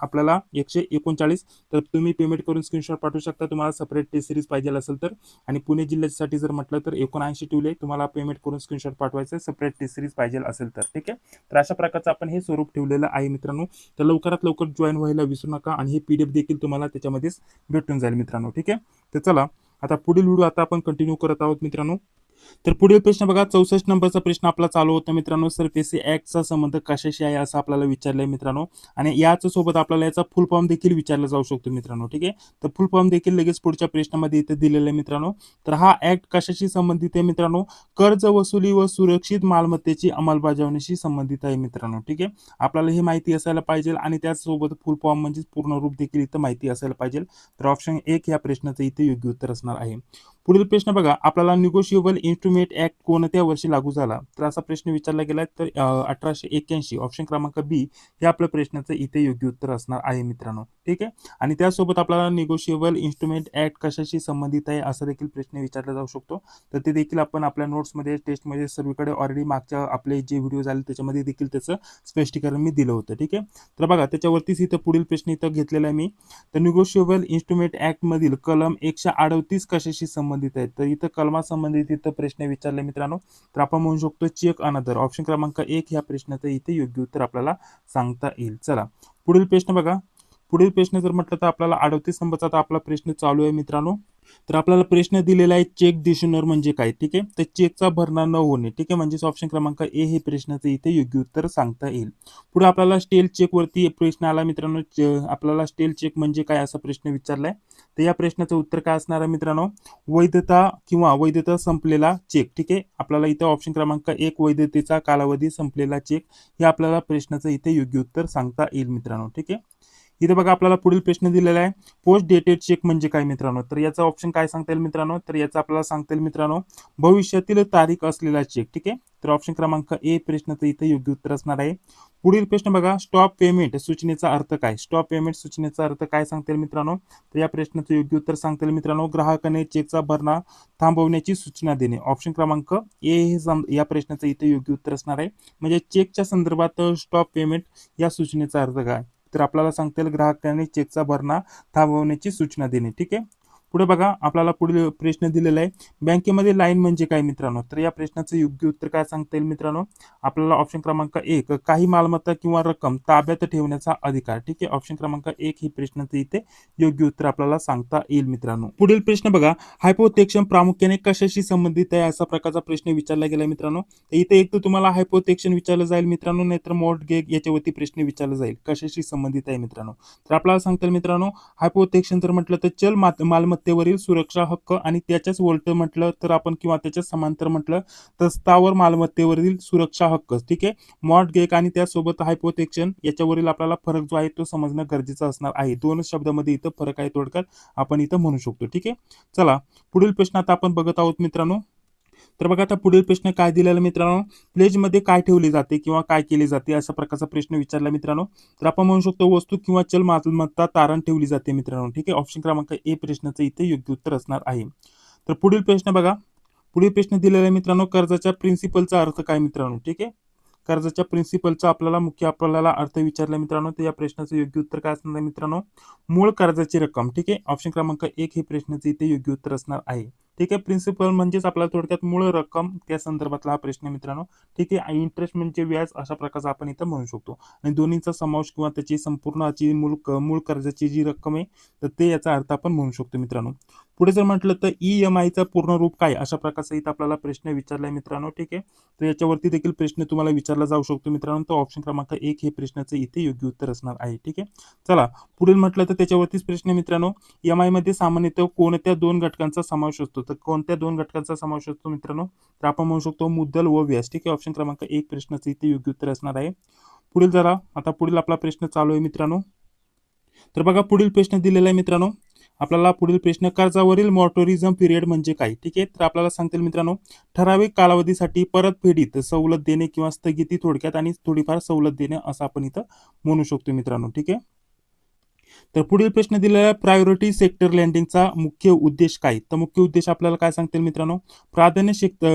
आपल्याला 139. तर तुम्ही पेमेंट करून स्क्रीनशॉट पाठवू शकता तुम्हाला सेपरेट टेस्ट सिरीज पाहिजे असेल तर. आणि पुणे जिल्ह्यासाठी जर म्हटलं तर 79 ठेवले तुम्हाला पेमेंट करून स्क्रीनशॉट पाठवायचं सेपरेट टेस्ट सिरीज पाहिजे असेल तर. ठीक आहे. तर अशा प्रकारचं आपण हे स्वरूप ठेवलेलं आहे मित्रांनो. तर लवकरात लवकर जॉईन व्हायला विसरू नका आणि हे PDF देखील तुम्हाला त्याच्यामध्येच भेटून जाईल मित्रांनो. ठीक आहे. तर चला आता पुढील व्हिडिओ आता आपण कंटिन्यू करत आहोत मित्रांनो. तर पुढील प्रश्न बघा 64 नंबरचा प्रश्न आपला चालू होता मित्रांनो. सरफेसी ऍक्टचा संबंध कशाशी आहे असं आपल्याला विचारलंय मित्रांनो. आणि याच सोबत आपल्याला याचा फुल फॉर्म देखील विचारला जाऊ शकतो मित्रांनो. ठीक आहे. तर फुल फॉर्म देखील लगेच पुढच्या प्रश्नामध्ये इथे दिलेला आहे मित्रांनो. तर हा ऍक्ट कशाशी संबंधित आहे मित्रांनो? कर्ज वसुली व सुरक्षित मालमत्तेची अंमलबजावणीशी संबंधित आहे मित्रांनो. ठीक आहे. आपल्याला हे माहिती असायला पाहिजे आणि त्याचसोबत फुल फॉर्म म्हणजे पूर्ण रूप देखील इथं माहिती असायला पाहिजे. तर ऑप्शन 1 या प्रश्नाचं इथे योग्य उत्तर असणार आहे. पुढील प्रश्न बघा आपल्याला निगोशिएबल इन्स्ट्रुमेंट ऍक्ट कोणत्या वर्षी लागू झाला? तर असा प्रश्न विचारला गेला तर 1881. ऑप्शन क्रमांक बी हे आपल्या प्रश्नाचं इथे योग्य उत्तर असणार आहे मित्रांनो. ठीक आहे. आणि त्यासोबत आपल्याला निगोशिएबल इन्स्ट्रुमेंट ऍक्ट कशाशी संबंधित आहे असा देखील प्रश्न विचारला जाऊ शकतो. तर ते देखील आपण आपल्या नोट्समध्ये टेस्टमध्ये सर्वीकडे ऑलरेडी मागच्या आपले जे व्हिडिओ झाले त्याच्यामध्ये देखील त्याचं स्पष्टीकरण मी दिलं होतं. ठीक आहे. तर बघा त्याच्यावरतीच इथं पुढील प्रश्न इथं घेतलेला आहे मी. तर निगोशिएबल इन्स्ट्रुमेंट ऍक्ट मधील कलम 138 कशाशी संबंधित आहे? तर इथं कलमा संबंधित इथं प्रश्न विचारले मित्रांनो. तर आपण म्हणू शकतो चेक अनदर. ऑप्शन क्रमांक 1 या प्रश्नाचं इथे योग्य उत्तर आपल्याला सांगता येईल. चला पुढील प्रश्न बघा. पुढील प्रश्न जर म्हटलं तर आपल्याला 38 नंबरचा आता आपला प्रश्न चालू आहे मित्रांनो. तर आपल्याला प्रश्न दिलेला आहे चेक डिशनर म्हणजे काय? ठीक आहे. तर चेकचा भरणा न होणे. ठीक आहे. म्हणजे ऑप्शन क्रमांक ए हे प्रश्नाचं इथे योग्य उत्तर सांगता येईल. पुढे आपल्याला स्टेल चेक वरती प्रश्न आला मित्रांनो. आपल्याला स्टेल चेक म्हणजे काय असा प्रश्न विचारलाय. तर या प्रश्नाचं उत्तर काय असणार आहे मित्रांनो? वैधता किंवा वैधता संपलेला चेक. ठीक आहे. आपल्याला इथे ऑप्शन क्रमांक 1 वैधतेचा कालावधी संपलेला चेक हे आपल्याला प्रश्नाचं इथे योग्य उत्तर सांगता येईल मित्रांनो. ठीक आहे. इथे बघा आपल्याला पुढील प्रश्न दिलेला आहे पोस्ट डेटेड चेक म्हणजे काय मित्रांनो? तर याचा ऑप्शन काय सांगता येईल मित्रांनो? तर याचा आपल्याला सांगता येईल मित्रांनो भविष्यातील तारीख असलेला चेक. ठीक आहे. तर ऑप्शन क्रमांक ए प्रश्नाचं इथे योग्य उत्तर असणार आहे. पुढील प्रश्न बघा स्टॉप पेमेंट सूचनेचा अर्थ काय? स्टॉप पेमेंट सूचनेचा अर्थ काय सांगता येईल मित्रांनो? तर या प्रश्नाचं योग्य उत्तर सांगता येईल मित्रांनो ग्राहकाने चेकचा भरणा थांबवण्याची सूचना देणे. ऑप्शन क्रमांक ए हे या प्रश्नाचं इथे योग्य उत्तर असणार आहे. म्हणजे चेकच्या संदर्भात स्टॉप पेमेंट या सूचनेचा अर्थ काय? तर आपल्याला सांगता येईल ग्राहकाने चेकचा भरणा थांबवण्याची सूचना देणे. ठीक आहे. पुढे बघा आपल्याला पुढील प्रश्न दिलेला आहे बँकेमध्ये लाईन म्हणजे काय मित्रांनो? तर या प्रश्नाचं योग्य उत्तर काय सांगता येईल मित्रांनो? आपल्याला ऑप्शन क्रमांक 1 काही मालमत्ता किंवा रक्कम ताब्यात ठेवण्याचा अधिकार. ठीक आहे. ऑप्शन क्रमांक 1 ही प्रश्नाचं इथे योग्य उत्तर आपल्याला सांगता येईल मित्रांनो. पुढील प्रश्न बघा हायपोथेक्शन प्रामुख्याने कशाशी संबंधित आहे असा प्रकारचा प्रश्न विचारला गेला मित्रांनो. इथे एक तर तुम्हाला हायपोथेक्शन विचारलं जाईल मित्रांनो नाहीतर मॉर्टगेज याच्यावरती प्रश्न विचारला जाईल कशाशी संबंधित आहे मित्रांनो. तर आपल्याला सांगता येईल मित्रांनो हायपोथेक्शन जर म्हटलं तर चल मालमत्तेवरील सुरक्षा हक्क आणि त्याच्याच उलट म्हटलं तर आपण किंवा त्याच्याच समांतर म्हटलं तर स्थावर मालमत्तेवरील सुरक्षा हक्क. ठीक आहे. मॉर्टगेज आणि त्यासोबत हायपोथेक्शन याच्यावरील आपल्याला फरक जो आहे तो समजणं गरजेचं असणार आहे. दोन शब्दामध्ये इथं फरक आहे थोडक्यात आपण इथं म्हणू शकतो. ठीक आहे. चला पुढील प्रश्न आता आपण बघत आहोत मित्रांनो. तर बघा आता पुढील प्रश्न काय दिलेला मित्रांनो प्लेज मध्ये काय ठेवले जाते किंवा काय केले जाते अशा प्रकारचा प्रश्न विचारला मित्रांनो. तर आपण म्हणू शकतो वस्तू किंवा चल मालमत्ता तारण ठेवली जाते मित्रांनो. ठीक आहे. ऑप्शन क्रमांक ए प्रश्नाचं इथे योग्य उत्तर असणार आहे. तर पुढील प्रश्न बघा. पुढील प्रश्न दिलेला आहे मित्रांनो कर्जाच्या प्रिन्सिपलचा अर्थ काय मित्रांनो? ठीक आहे. कर्जाच्या प्रिन्सिपलचा आपल्याला मुख्य आपल्याला अर्थ विचारला मित्रांनो. तर या प्रश्नाचं योग्य उत्तर काय असणार आहे मित्रांनो? मूळ कर्जाची रक्कम. ठीक आहे. ऑप्शन क्रमांक 1 हे प्रश्नाचं इथे योग्य उत्तर असणार आहे. ठीक आहे. प्रिन्सिपल म्हणजेच आपला थोडक्यात मूळ रक्कम, त्या संदर्भातला हा प्रश्न मित्रांनो. ठीक आहे. इंटरेस्ट म्हणजे व्याज, अशा प्रकारचा आपण इथं म्हणू शकतो. आणि दोन्हीचा समावेश किंवा त्याची संपूर्ण मूळ कर्जाची जी रक्कम आहे, तर ते याचा अर्थ आपण म्हणू शकतो मित्रांनो. पुढे जर म्हटलं तर EMI पूर्ण रूप काय, अशा प्रकारचा इथं आपल्याला प्रश्न विचारलाय मित्रांनो. ठीक आहे. तर याच्यावरती देखील प्रश्न तुम्हाला विचारला जाऊ शकतो मित्रांनो. तर ऑप्शन क्रमांक 1 हे प्रश्नाचं इथे योग्य उत्तर असणार आहे. ठीक आहे. चला पुढील म्हटलं तर त्याच्यावरतीच प्रश्न मित्रांनो. EMI मध्ये सामान्यतः कोणत्या दोन घटकांचा समावेश असतो, तर कोणत्या दोन घटकांचा समावेश असतो मित्रांनो, तर आपण म्हणू शकतो मुद्दल व व्याज. ठीक आहे. ऑप्शन क्रमांक 1 प्रश्नाचं इथे योग्य उत्तर असणार आहे. पुढील जरा आता पुढील आपला प्रश्न चालू आहे मित्रांनो. तर बघा पुढील प्रश्न दिलेला आहे मित्रांनो. आपल्याला पुढील प्रश्न, कर्जावरील मॉरटोरिझम पिरियड म्हणजे काय. ठीक आहे. तर आपल्याला सांगतील मित्रांनो, ठराविक कालावधीसाठी परतफेडीत सवलत देणे किंवा स्थगिती, थोडक्यात आणि थोडीफार सवलत देणे असं आपण इथं म्हणू शकतो मित्रांनो. ठीक आहे. तर पुढील प्रश्न दिलेला आहे, प्रायोरिटी सेक्टर लँडिंगचा मुख्य उद्देश काय. तर मुख्य उद्देश आपल्याला काय सांगतील मित्रांनो, प्राधान्य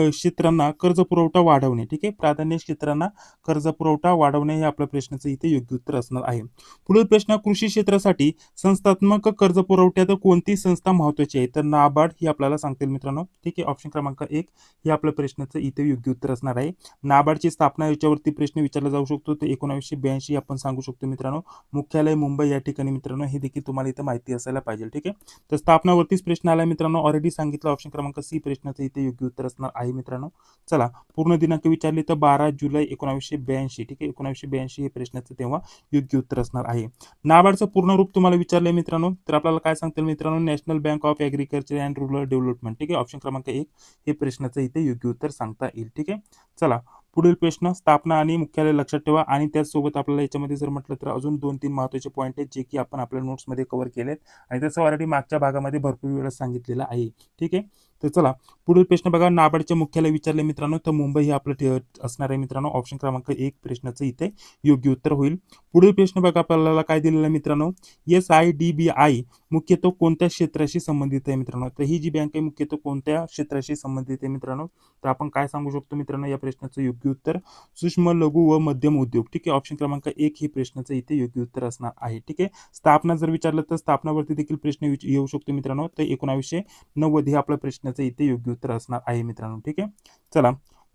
क्षेत्रांना कर्ज पुरवठा वाढवणे. ठीक आहे. प्राधान्य क्षेत्रांना कर्ज पुरवठा वाढवणे हे आपल्या प्रश्नाचं इथे योग्य उत्तर असणार आहे. पुढील प्रश्न, कृषी क्षेत्रासाठी संस्थात्मक कर्ज पुरवठ्यात कोणती संस्था महत्वाची आहे, तर नाबार्ड ही आपल्याला सांगतील मित्रांनो. ठीक आहे. ऑप्शन क्रमांक 1 हे आपल्या प्रश्नाचं इथे योग्य उत्तर असणार आहे. नाबार्डची स्थापना याच्यावरती प्रश्न विचारला जाऊ शकतो, तर 1982 आपण सांगू शकतो मित्रांनो. मुख्यालय मुंबई या ठिकाणी मित्रांनो. हे देखील तुम्हाला इथे माहिती असायला पाहिजे. ठीक आहे. तर स्थापनावरतीच प्रश्न आला मित्रांनो. ऑलरेडी सांगितलं, ऑप्शन क्रमांक सी प्रश्नाचं इथे योग्य उत्तर असणार आहे मित्रांनो. चला पूर्ण दिनांक विचारले तर 12 जुलै 1982. ठीक आहे. 1982 हे प्रश्नाचं तेव्हा योग्य उत्तर असणार आहे. नाबार्डचं पूर्ण रूप तुम्हाला विचारलंय मित्रांनो, तर आपल्याला काय सांगतील मित्रांनो, national bank of agriculture and rural development. ठीक आहे. ऑप्शन क्रमांक 1 हे प्रश्नाचं इथे योग्य उत्तर सांगता येईल. ठीक आहे. चला पुढील प्रश्न, स्थापना आणि मुख्यालय लक्षात ठेवा. आणि त्याचसोबत आपल्याला याच्यामध्ये जर म्हटलं तर अजून 2-3 महत्त्वाचे पॉईंट आहेत, जे की आपण आपल्या नोट्समध्ये कव्हर केलेत आणि त्याचं ऑलरेडी मागच्या भागामध्ये भरपूर वेळा सांगितलेलं आहे. ठीक आहे. तर चला पुढील प्रश्न बघा, नाबार्डचे मुख्यालय विचारले मित्रांनो, तर मुंबई हे आपलं असणार आहे मित्रांनो. ऑप्शन क्रमांक 1 प्रश्नाचं इथे योग्य उत्तर होईल. पुढील प्रश्न बघा आपल्याला काय दिलेलं आहे मित्रांनो, SIDBI मुख्यतः कोणत्या क्षेत्राशी संबंधित आहे मित्रांनो. तर ही जी बँक आहे मुख्यतः कोणत्या क्षेत्राशी संबंधित आहे मित्रांनो, तर आपण काय सांगू शकतो मित्रांनो, या प्रश्नाचं योग्य उत्तर सूक्ष्म लघु व मध्यम उद्योग. ठीक आहे. ऑप्शन क्रमांक 1 हे प्रश्नाचं इथे योग्य उत्तर असणार आहे. ठीक आहे. स्थापना जर विचारलं तर स्थापनावरती देखील प्रश्न येऊ शकतो मित्रांनो. तर 1990 हे आपल्या प्रश्नाचं इथे योग्य उत्तर असणार आहे मित्रांनो. ठीक आहे. चला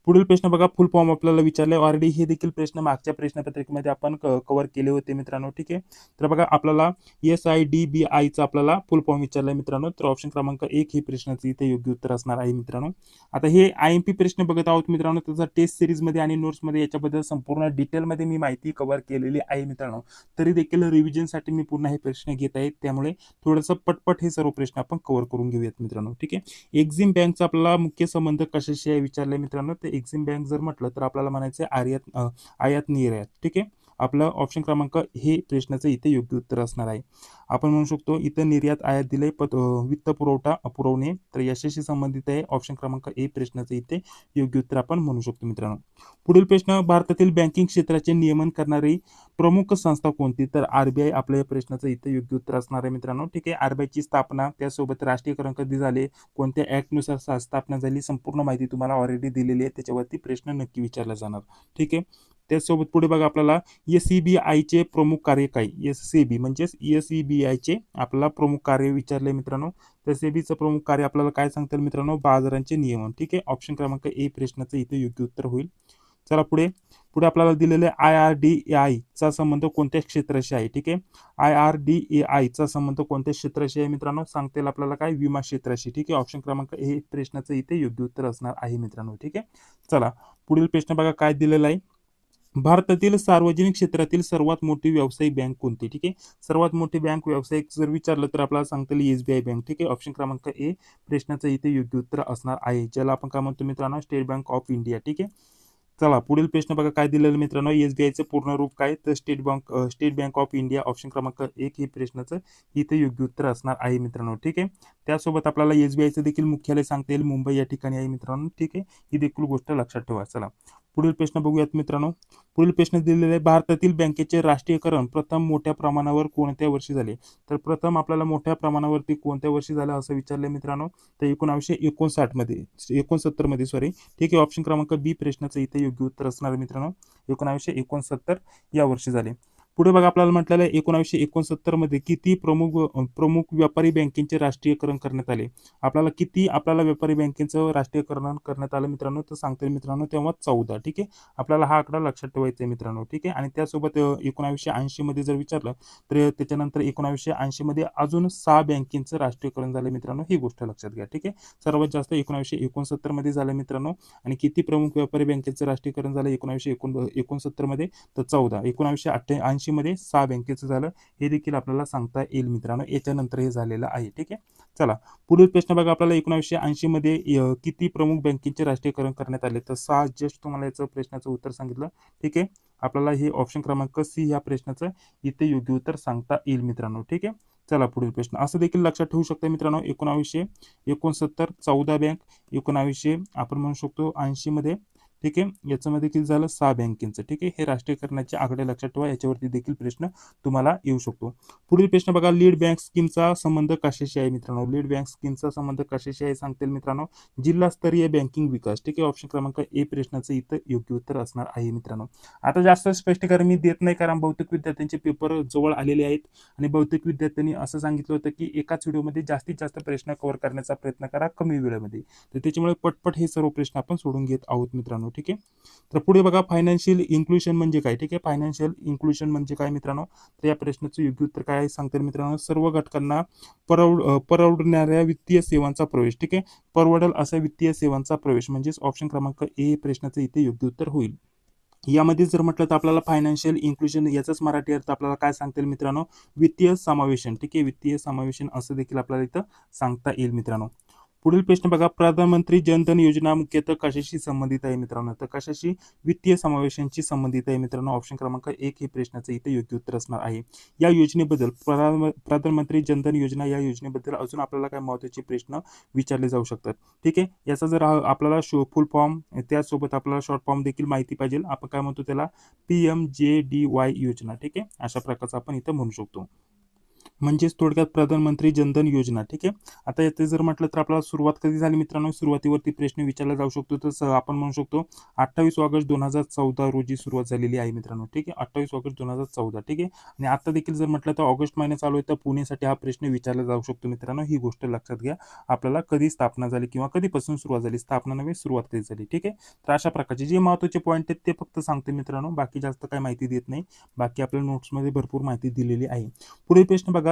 पुढील प्रश्न बघा, फुल फॉर्म आपल्याला विचारले ऑलरेडी. हे देखील प्रश्न मागच्या प्रश्नपत्रिकेमध्ये आपण कव्हर केले होते मित्रांनो. ठीक आहे. तर बघा आपल्याला SIDBI चा आपल्याला फुल फॉर्म विचारलाय मित्रांनो, तर ऑप्शन क्रमांक 1 हे प्रश्नाचं इथे योग्य उत्तर असणार आहे मित्रांनो. आता हे IMP प्रश्न बघत आहोत मित्रांनो, त्याचा टेस्ट सिरीजमध्ये आणि नोट्समध्ये याच्याबद्दल संपूर्ण डिटेलमध्ये मी माहिती कव्हर केलेली आहे मित्रांनो. तरी देखील रिव्हिजनसाठी मी पुन्हा हे प्रश्न घेत आहे, त्यामुळे थोडंसं पटपट हे सर्व प्रश्न आपण कव्हर करून घेऊयात मित्रांनो. ठीक आहे. एक्झिम बँकचा आपल्याला मुख्य संबंध कशाशी आहे विचारले मित्रांनो, तर एक्झिम बँक जर म्हटलं तर आपल्याला म्हणायचं आयात निर्यात. ठीक आहे. आपलं ऑप्शन क्रमांक हे प्रश्नाचं इथे योग्य उत्तर असणार आहे. आपण म्हणू शकतो इथं निर्यात आयात दिले वित्त पुरवठा पुरवणे, तर याच्याशी संबंधित आहे. ऑप्शन क्रमांक ए प्रश्नाचं इथे योग्य उत्तर आपण म्हणू शकतो मित्रांनो. पुढील प्रश्न, भारतातील बँकिंग क्षेत्राचे नियमन करणारी प्रमुख संस्था कोणती, तर RBI आपल्या या प्रश्नाचं इथे योग्य उत्तर असणार आहे मित्रांनो. ठीक आहे. RBI ची स्थापना, त्यासोबत राष्ट्रीयकरण कधी झाले, कोणत्या ऍक्टनुसार स्थापना झाली, संपूर्ण माहिती तुम्हाला ऑलरेडी दिलेली आहे. त्याच्यावरती प्रश्न नक्की विचारला जाणार. ठीक आहे. त्याचसोबत पुढे बघा आपल्याला SEBI चे प्रमुख कार्य काय, SEBI म्हणजेच SEBI चे आपल्याला प्रमुख कार्य विचारले मित्रांनो. तर सेबीचं प्रमुख कार्य आपल्याला काय सांगतात मित्रांनो, बाजारांचे नियमन. ठीक आहे. ऑप्शन क्रमांक ए प्रश्नाचं इथे योग्य उत्तर होईल. चला पुढे पुढे आपल्याला दिलेले IRDAI चा संबंध कोणत्या क्षेत्राशी आहे. ठीक आहे. IRDAI चा संबंध कोणत्या क्षेत्राशी आहे मित्रांनो, सांगतील आपल्याला काय, विमा क्षेत्राशी. ठीक आहे. ऑप्शन क्रमांक ए प्रश्नाचं इथे योग्य उत्तर असणार आहे मित्रांनो. ठीक आहे. चला पुढील प्रश्न बघा काय दिलेला आहे, भारतातील सार्वजनिक क्षेत्रातील सर्वात मोठी व्यावसायिक बँक कोणती. ठीक आहे. सर्वात मोठी बँक व्यावसायिक जर विचारलं तर आपल्याला सांगता येईल SBI बँक. ठीक आहे. ऑप्शन क्रमांक ए प्रश्नाचं इथे योग्य उत्तर असणार आहे, ज्याला आपण काय म्हणतो मित्रांनो, स्टेट बँक ऑफ इंडिया. ठीक आहे. चला पुढील प्रश्न बघा काय दिलेलं मित्रांनो, SBI चं पूर्ण रूप काय, तर state bank of India. Option क्रमांक 1 हे प्रश्नाचं इथे योग्य उत्तर असणार आहे मित्रांनो. ठीक आहे. त्यासोबत आपल्याला SBI चं देखील मुख्यालय सांगता येईल मुंबई या ठिकाणी आहे मित्रांनो. ठीक आहे. ही देखील गोष्ट लक्षात ठेवा. चला पुढील प्रश्न बघूयात मित्रांनो. पुढील प्रश्न दिलेले आहे, भारतातील बँकेचे राष्ट्रीयकरण प्रथम मोठ्या प्रमाणावर कोणत्या वर्षी झाले, तर प्रथम आपल्याला मोठ्या प्रमाणावरती कोणत्या वर्षी झालं असं विचारलं मित्रांनो, तर 1969 मध्ये सॉरी. ठीक आहे. ऑप्शन क्रमांक बी प्रश्नाचं इथे योग्य उत्तर असणार मित्रांनो, 1969 या वर्षी झाले. पुढे बघा आपल्याला म्हटलेलं आहे 1969 मध्ये किती प्रमुख व्यापारी बँकेचे राष्ट्रीयकरण करण्यात आले. आपल्याला व्यापारी बँकेचं राष्ट्रीयकरण करण्यात आलं मित्रांनो, तर सांगता येईल मित्रांनो तेव्हा 14. ठीक आहे. आपल्याला हा आकडा लक्षात ठेवायचा आहे मित्रांनो. ठीक आहे. आणि त्यासोबत 1980 मध्ये जर विचारलं तर त्याच्यानंतर 1980 मध्ये अजून 6 बँकेचं राष्ट्रीयकरण झालं मित्रांनो, ही गोष्ट लक्षात घ्या. ठीक आहे. सर्वात जास्त 1969 मध्ये झालं मित्रांनो. आणि किती प्रमुख व्यापारी बँकेचं राष्ट्रीयकरण झालं 1969 मध्ये, तर 14. 1980 मध्ये 6 बँकेचं झालं, हे देखील आपल्याला सांगता येईल मित्रांनो. याच्यानंतर हे झालेलं आहे. ठीक आहे. चला पुढील प्रश्न बघा आपल्याला 1980 मध्ये किती प्रमुख बँकेचे राष्ट्रीयकरण करण्यात आले, तर 6. जस्ट तुम्हाला याचं प्रश्नाचं उत्तर सांगितलं. ठीक आहे. आपल्याला हे ऑप्शन क्रमांक सी या प्रश्नाचं इथे योग्य उत्तर सांगता येईल मित्रांनो. ठीक आहे. चला पुढील प्रश्न असं देखील लक्षात ठेवू शकता मित्रांनो. 1969 14 बँक, 1900 आपण म्हणू शकतो 80 मध्ये. ठीक आहे. याच्यामध्ये देखील झालं 6 बँकेचं. ठीक आहे. हे राष्ट्रीयकरणाचे आकडे लक्षात ठेवा, याच्यावरती देखील प्रश्न तुम्हाला येऊ शकतो. पुढील प्रश्न बघा, लीड बँक स्कीमचा संबंध कशाशी आहे मित्रांनो. लीड बँक स्कीमचा संबंध कशाशी आहे सांगतील मित्रांनो, जिल्हास्तरीय बँकिंग विकास. ठीक आहे. ऑप्शन क्रमांक ए प्रश्नाचं इथं योग्य उत्तर असणार आहे मित्रांनो. आता जास्त स्पष्टीकरण मी देत नाही, कारण बहुतेक विद्यार्थ्यांचे पेपर जवळ आलेले आहेत आणि बहुतेक विद्यार्थ्यांनी असं सांगितलं होतं की एकाच व्हिडिओमध्ये जास्तीत जास्त प्रश्न कव्हर करण्याचा प्रयत्न करा कमी वेळेमध्ये, तर त्याच्यामुळे पटपट हे सर्व प्रश्न आपण सोडून घेत आहोत मित्रांनो. ठीक आहे. तर पुढे बघा, फायनान्शियल इन्क्लुजन म्हणजे काय. ठीक आहे. फायनान्शियल इन्क्लुजन म्हणजे काय मित्रांनो, तर या प्रश्नाचं योग्य उत्तर काय आहे सांगतील मित्रांनो, सर्व घटकांना परवडणाऱ्या वित्तीय सेवांचा प्रवेश. ठीक आहे. परवडेल अशा वित्तीय सेवांचा प्रवेश, म्हणजेच ऑप्शन क्रमांक ए प्रश्नाचं इथे योग्य उत्तर होईल. यामध्ये जर म्हटलं तर आपल्याला फायनान्शियल इन्क्लुजन याचाच मराठी अर्थ आपल्याला काय सांगता येईल मित्रांनो, वित्तीय समावेशन. ठीक आहे. वित्तीय समावेशन असं देखील आपल्याला इथं सांगता येईल मित्रांनो. पुढील प्रश्न बघा, प्रधानमंत्री जनधन योजना मुख्यतः कशाशी संबंधित आहे मित्रांनो, तर कशाशी, वित्तीय समावेशांशी संबंधित आहे मित्रांनो. ऑप्शन क्रमांक 1 हे प्रश्नाचं इथे योग्य उत्तर असणार आहे. या योजनेबद्दल प्रधानमंत्री जनधन योजना या योजनेबद्दल अजून आपल्याला काय महत्त्वाचे प्रश्न विचारले जाऊ शकतात. ठीक आहे. याचा जर आपल्याला फुल फॉर्म त्यासोबत आपल्याला शॉर्ट फॉर्म देखील माहिती पाहिजे, आपण काय म्हणतो त्याला, PMJDY योजना. ठीक आहे. अशा प्रकारचं आपण इथं म्हणू शकतो, म्हणजेच थोडक्यात प्रधानमंत्री जनधन योजना. ठीक आहे. आता याचे जर म्हटलं तर आपल्याला सुरुवात कधी झाली मित्रांनो, सुरुवातीवरती प्रश्न विचारला जाऊ शकतो, तर आपण म्हणू शकतो 28 ऑगस्ट 2014 रोजी सुरुवात झालेली आहे मित्रांनो. ठीक आहे. 28 ऑगस्ट 2014. ठीक आहे. आणि आता देखील जर म्हटलं तर ऑगस्ट महिना चालू आहे, तर पुणेसाठी हा प्रश्न विचारला जाऊ शकतो मित्रांनो. ही गोष्ट लक्षात घ्या. आपल्याला कधी स्थापना झाली किंवा कधीपासून सुरुवात झाली, स्थापना नव्हे सुरुवात कधी झाली. ठीक आहे. तर अशा प्रकारचे जे महत्त्वाचे पॉईंट आहेत ते फक्त सांगते मित्रांनो, बाकी जास्त काही माहिती देत नाही. बाकी आपल्या नोट्समध्ये भरपूर माहिती दिलेली आहे. पुढील प्रश्न बघा,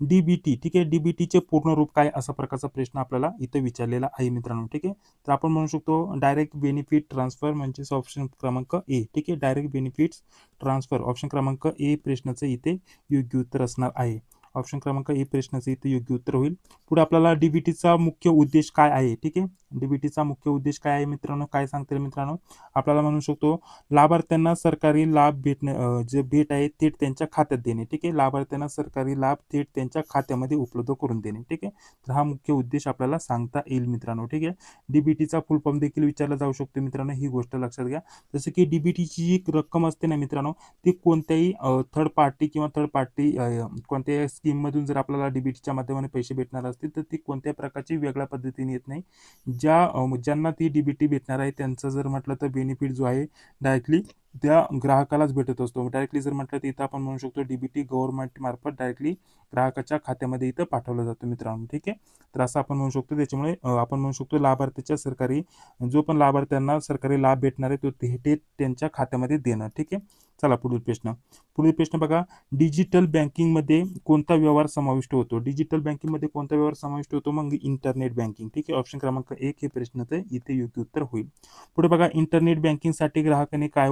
डीबीटी. ठीक आहे. डीबीटीचे पूर्ण रूप काय, असा प्रकारचा प्रश्न आपल्याला इथे विचारलेला आहे मित्रांनो. ठीक आहे. तर आपण म्हणू शकतो डायरेक्ट बेनिफिट ट्रान्सफर, म्हणजे ऑप्शन क्रमांक ए. ठीक आहे. डायरेक्ट बेनिफिट्स ट्रान्सफर, ऑप्शन क्रमांक ए प्रश्नाचं इथे योग्य उत्तर असणार आहे. ऑप्शन क्रमांक ए प्रश्नाचं इथे योग्य उत्तर होईल. पुढे आपल्याला डीबीटीचा मुख्य उद्देश काय आहे. ठीक आहे. डीबीटीचा मुख्य उद्देश काय आहे मित्रांनो, काय सांगता येईल मित्रांनो, आपल्याला म्हणू शकतो लाभार्थ्यांना सरकारी लाभ जे भेट आहे थेट त्यांच्या खात्यात देणे. ठीक आहे. लाभार्थ्यांना सरकारी लाभ थेट त्यांच्या खात्यामध्ये उपलब्ध करून देणे. ठीक आहे. तर हा मुख्य उद्देश आपल्याला सांगता येईल मित्रांनो. ठीक आहे. डीबीटीचा फुल फॉर्म देखील विचारला जाऊ शकतो मित्रांनो, ही गोष्ट लक्षात घ्या. जसं की डीबीटीची जी रक्कम असते ना मित्रांनो, ती कोणत्याही थर्ड पार्टी कोणत्याही स्कीम मधून जर आपल्याला डीबीटीच्या माध्यमाने पैसे भेटणार असतील, तर ती कोणत्याही प्रकारची वेगळ्या पद्धतीने येत नाही. ज्यांना ती डीबीटी भेटणार आहे त्यांचं जर म्हटलं तर बेनिफिट जो आहे डायरेक्टली त्या ग्राहकालाच भेटत असतो. डायरेक्टली जर म्हटलं तर इथं आपण म्हणू शकतो डीबीटी गव्हर्नमेंट मार्फत डायरेक्टली ग्राहकाच्या खात्यामध्ये इथं पाठवलं जातं मित्रांनो. ठीक आहे. तर असं आपण म्हणू शकतो. त्याच्यामुळे आपण म्हणू शकतो लाभार्थीच्या जो पण लाभार्थ्यांना सरकारी लाभ भेटणार आहे तो थेट त्यांच्या खात्यामध्ये देणं. ठीक आहे. चला पुढील प्रश्न बघा, डिजिटल बँकिंगमध्ये कोणता व्यवहार समाविष्ट होतो. डिजिटल बँकिंगमध्ये कोणता व्यवहार समाविष्ट होतो, मग इंटरनेट बँकिंग. ठीक आहे. ऑप्शन क्रमांक 1 हे प्रश्नाचं इथे योग्य उत्तर होईल. पुढे बघा, इंटरनेट बँकिंगसाठी ग्राहक काय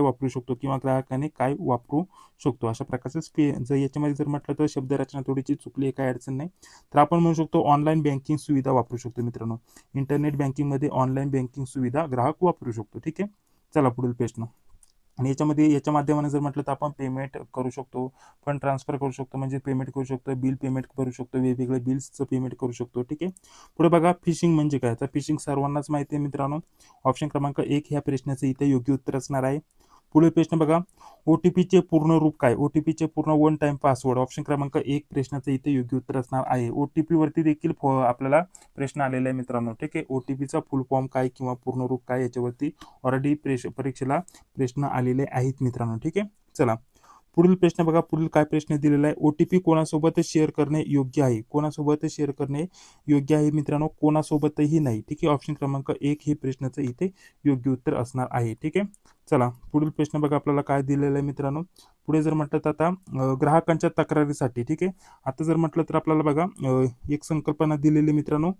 वापरू शकतो किंवा ग्राहकाने काय वापरू शकतो, अशा प्रकारचं जर याच्यामध्ये जर म्हटलं तर शब्दरचना थोडीशी चुकली आहे, काही अडचण नाही. तर आपण म्हणू शकतो ऑनलाईन बँकिंग सुविधा वापरू शकतो मित्रांनो. इंटरनेट बँकिंगमध्ये ऑनलाईन बँकिंग सुविधा ग्राहक वापरू शकतो. ठीक आहे. चला पुढील प्रश्न, आणि याच्या माध्यमाने जर म्हटलं तर आपण पेमेंट करू शकतो, फंड ट्रान्सफर करू शकतो, म्हणजे पेमेंट करू शकतो, बिल पेमेंट करू शकतो, वेगवेगळे बिल्सचं पेमेंट करू शकतो. ठीक आहे. पुढे बघा, फिशिंग म्हणजे काय, तर फिशिंग सर्वांनाच माहिती आहे मित्रांनो. ऑप्शन क्रमांक 1 ह्या प्रश्नाचं इथे योग्य उत्तर असणार आहे. पुढील प्रश्न बघा, ओटीपीचे पूर्ण रूप काय. ओटीपीचे पूर्ण वन टाइम पासवर्ड. ऑप्शन क्रमांक 1 प्रश्नाचं इथे योग्य उत्तर असणार आहे. ओटीपी वरती देखील आपल्याला प्रश्न आलेला आहे मित्रांनो. ठीक आहे. ओटीपीचा फुल फॉर्म काय किंवा पूर्ण रूप काय, याच्यावरती ऑलरेडी परीक्षेला प्रश्न आलेले आहेत मित्रांनो. ठीक आहे. चला पुढील प्रश्न बघा, पुढील काय प्रश्न दिलेला आहे, OTP कोणासोबत शेअर करणे योग्य आहे? कोणासोबत शेअर करणे योग्य आहे मित्रांनो? कोणासोबतही नाही. ठीक आहे, ऑप्शन क्रमांक 1 हे प्रश्नाचं इथे योग्य उत्तर असणार आहे. ठीक आहे, चला पुढील प्रश्न बघा आपल्याला काय दिलेलं आहे मित्रांनो. पुढे जर म्हटलं तर आता ग्राहकांच्या तक्रारीसाठी, ठीक आहे, आता जर म्हटलं तर आपल्याला बघा एक संकल्पना दिलेली मित्रांनो.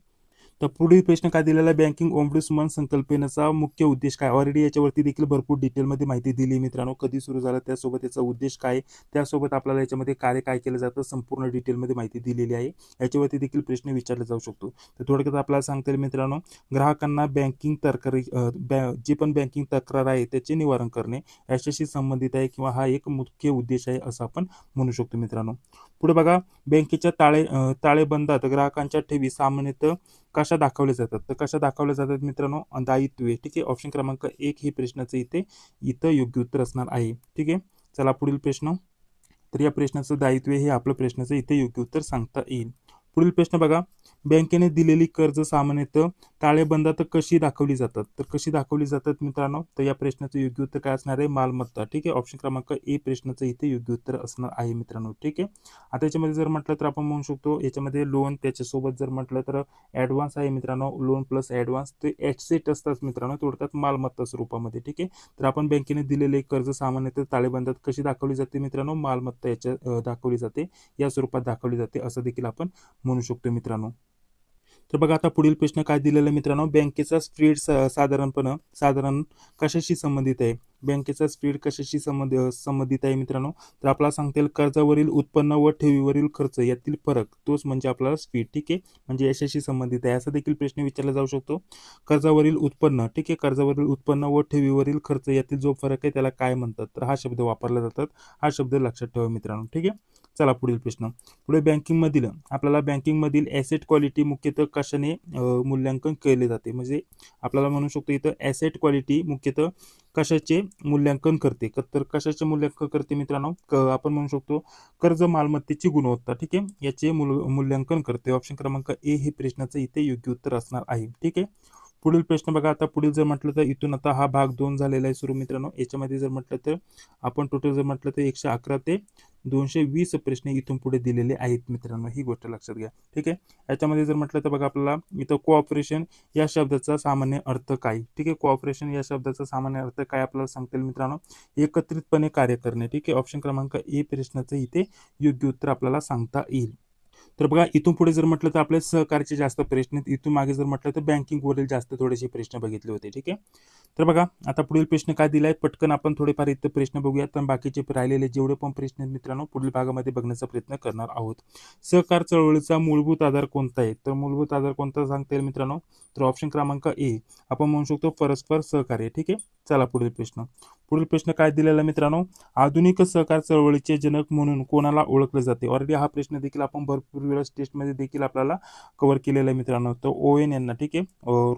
तर पुढील प्रश्न काय दिलेला आहे, बँकिंग ओम्बुड्समन संकल्पनेचा मुख्य उद्देश काय? ऑलरेडी याच्यावरती देखील भरपूर डिटेलमध्ये माहिती दिली मित्रांनो. कधी सुरू झालं, त्यासोबत याचा उद्देश काय, त्यासोबत आपल्याला याच्यामध्ये कार्य काय केलं जातं, संपूर्ण डिटेलमध्ये माहिती दिलेली आहे. याच्यावरती देखील प्रश्न विचारला जाऊ शकतो. तर थोडक्यात आपल्याला सांगता येईल मित्रांनो, ग्राहकांना बँकिंग तक्रारी जी पण बँकिंग तक्रार आहे त्याचे निवारण करणे याच्याशी संबंधित आहे, किंवा हा एक मुख्य उद्देश आहे असं आपण म्हणू शकतो मित्रांनो. पुढे बघा, बँकेच्या ताळेबंदात ग्राहकांच्या ठेवी सामान्यतः कशा दाखवल्या जातात? तर कशा दाखवल्या जातात मित्रांनो? दायित्वे. ठीक आहे, ऑप्शन क्रमांक 1 हे प्रश्नाचं इथं योग्य उत्तर असणार आहे. ठीक आहे, चला पुढील प्रश्न. तर या प्रश्नाचं दायित्व हे आपलं प्रश्नाचं इथे योग्य उत्तर सांगता येईल. पुढील प्रश्न बघा, बँकेने दिलेली कर्ज सामान्यतः ताळेबंदात कशी दाखवली जातात? तर कशी दाखवली जातात मित्रांनो? तर या प्रश्नाचं योग्य उत्तर काय असणार आहे? मालमत्ता. ठीक आहे, ऑप्शन क्रमांक ए प्रश्नाचं इथे योग्य उत्तर असणार आहे मित्रांनो. ठीक आहे, आता याच्यामध्ये जर म्हटलं तर आपण म्हणू शकतो याच्यामध्ये लोन, त्याच्यासोबत जर म्हटलं तर ॲडव्हान्स आहे मित्रांनो. लोन प्लस ॲडव्हान्स ते ॲसेट असतात मित्रांनो, थोडक्यात मालमत्ता स्वरूपामध्ये. ठीक आहे, तर आपण बँकेने दिलेले कर्ज सामान्यतः ताळेबंदात कशी दाखवली जाते मित्रांनो? मालमत्ता याच्या दाखवली जाते, या स्वरूपात दाखवली जाते असं देखील आपण म्हणू शकतो मित्रांनो. तर बघा, आता पुढील प्रश्न काय दिलेला आहे मित्रांनो, बँकेचा स्प्रेड साधारण कशाशी संबंधित आहे? बँकेचा स्प्रेड कशाशी संबंधित आहे मित्रांनो? तर आपल्याला सांगता येईल कर्जावरील उत्पन्न व ठेवीवरील खर्च यातील फरक, तोच म्हणजे आपल्याला स्पीड. ठीक आहे, म्हणजे यशाशी संबंधित आहे असा देखील प्रश्न विचारला जाऊ शकतो. कर्जावरील उत्पन्न, ठीक आहे, कर्जावरील उत्पन्न व ठेवीवरील खर्च यातील जो फरक आहे त्याला काय म्हणतात? तर हा शब्द वापरला जातात. हा शब्द लक्षात ठेवा मित्रांनो. ठीक आहे, चला पुढील प्रश्न. पुढे बँकिंगमधील आपल्याला बँकिंगमधील ॲसेट क्वालिटी मुख्यतः कशाने मूल्यांकन केले जाते? म्हणजे आपल्याला म्हणू शकतो इथं ॲसेट क्वालिटी मुख्यतः कशाचे मूल्यांकन करते? तर कशाचे मूल्यांकन करते मित्रांनो? आपण म्हणू शकतो कर्ज मालमत्तेची गुणवत्ता. ठीक आहे, याचे मूल्यांकन करते. ऑप्शन क्रमांक ए हे प्रश्नाचं इथे योग्य उत्तर असणार आहे. ठीक आहे, पुढील प्रश्न बघा, आता पुढील जर म्हटलं तर इथून आता हा भाग 2 झालेला आहे सुरू मित्रांनो. याच्यामध्ये जर म्हटलं तर आपण टोटल जर म्हटलं तर 111 ते 220 प्रश्न इथून पुढे दिलेले आहेत मित्रांनो, ही गोष्ट लक्षात घ्या. ठीक आहे, याच्यामध्ये जर म्हटलं तर बघा आपल्याला इथं कोऑपरेशन या शब्दाचा सामान्य अर्थ काय? ठीक आहे, कोऑपरेशन या शब्दाचा सामान्य अर्थ काय आपल्याला सांगता येईल मित्रांनो? एकत्रितपणे कार्य करणे. ठीक आहे, ऑप्शन क्रमांक ए प्रश्नाचं इथे योग्य उत्तर आपल्याला सांगता येईल. तर बघा, इथून पुढे जर म्हटलं तर आपल्या सहकारचे जास्त प्रश्न आहेत. इथून मागे जर म्हटलं तर बँकिंगवरील जास्त थोडेसे प्रश्न बघितले होते. ठीक आहे, तर बघा आता पुढील प्रश्न काय दिलाय, पटकन आपण थोडेफार इथं प्रश्न बघूयात, पण बाकीचे राहिलेले जेवढे पण प्रश्न आहेत मित्रांनो पुढील भागामध्ये बघण्याचा प्रयत्न करणार आहोत. सहकार चळवळीचा मूलभूत आधार कोणता आहे? तर मूलभूत आधार कोणता सांगता येईल मित्रांनो? तर ऑप्शन क्रमांक ए आपण म्हणू शकतो परस्पर सहकार्य. ठीक आहे, चला पुढील प्रश्न. पुढील प्रश्न काय दिलेला मित्रांनो, आधुनिक सहकार चळवळीचे जनक म्हणून कोणाला ओळखले जाते? ऑलरेडी हा प्रश्न देखील आपण भरपूर वेळेस टेस्टमध्ये देखील आपल्याला कव्हर केलेला आहे मित्रांनो. तर ओएन यांना, ठीक आहे,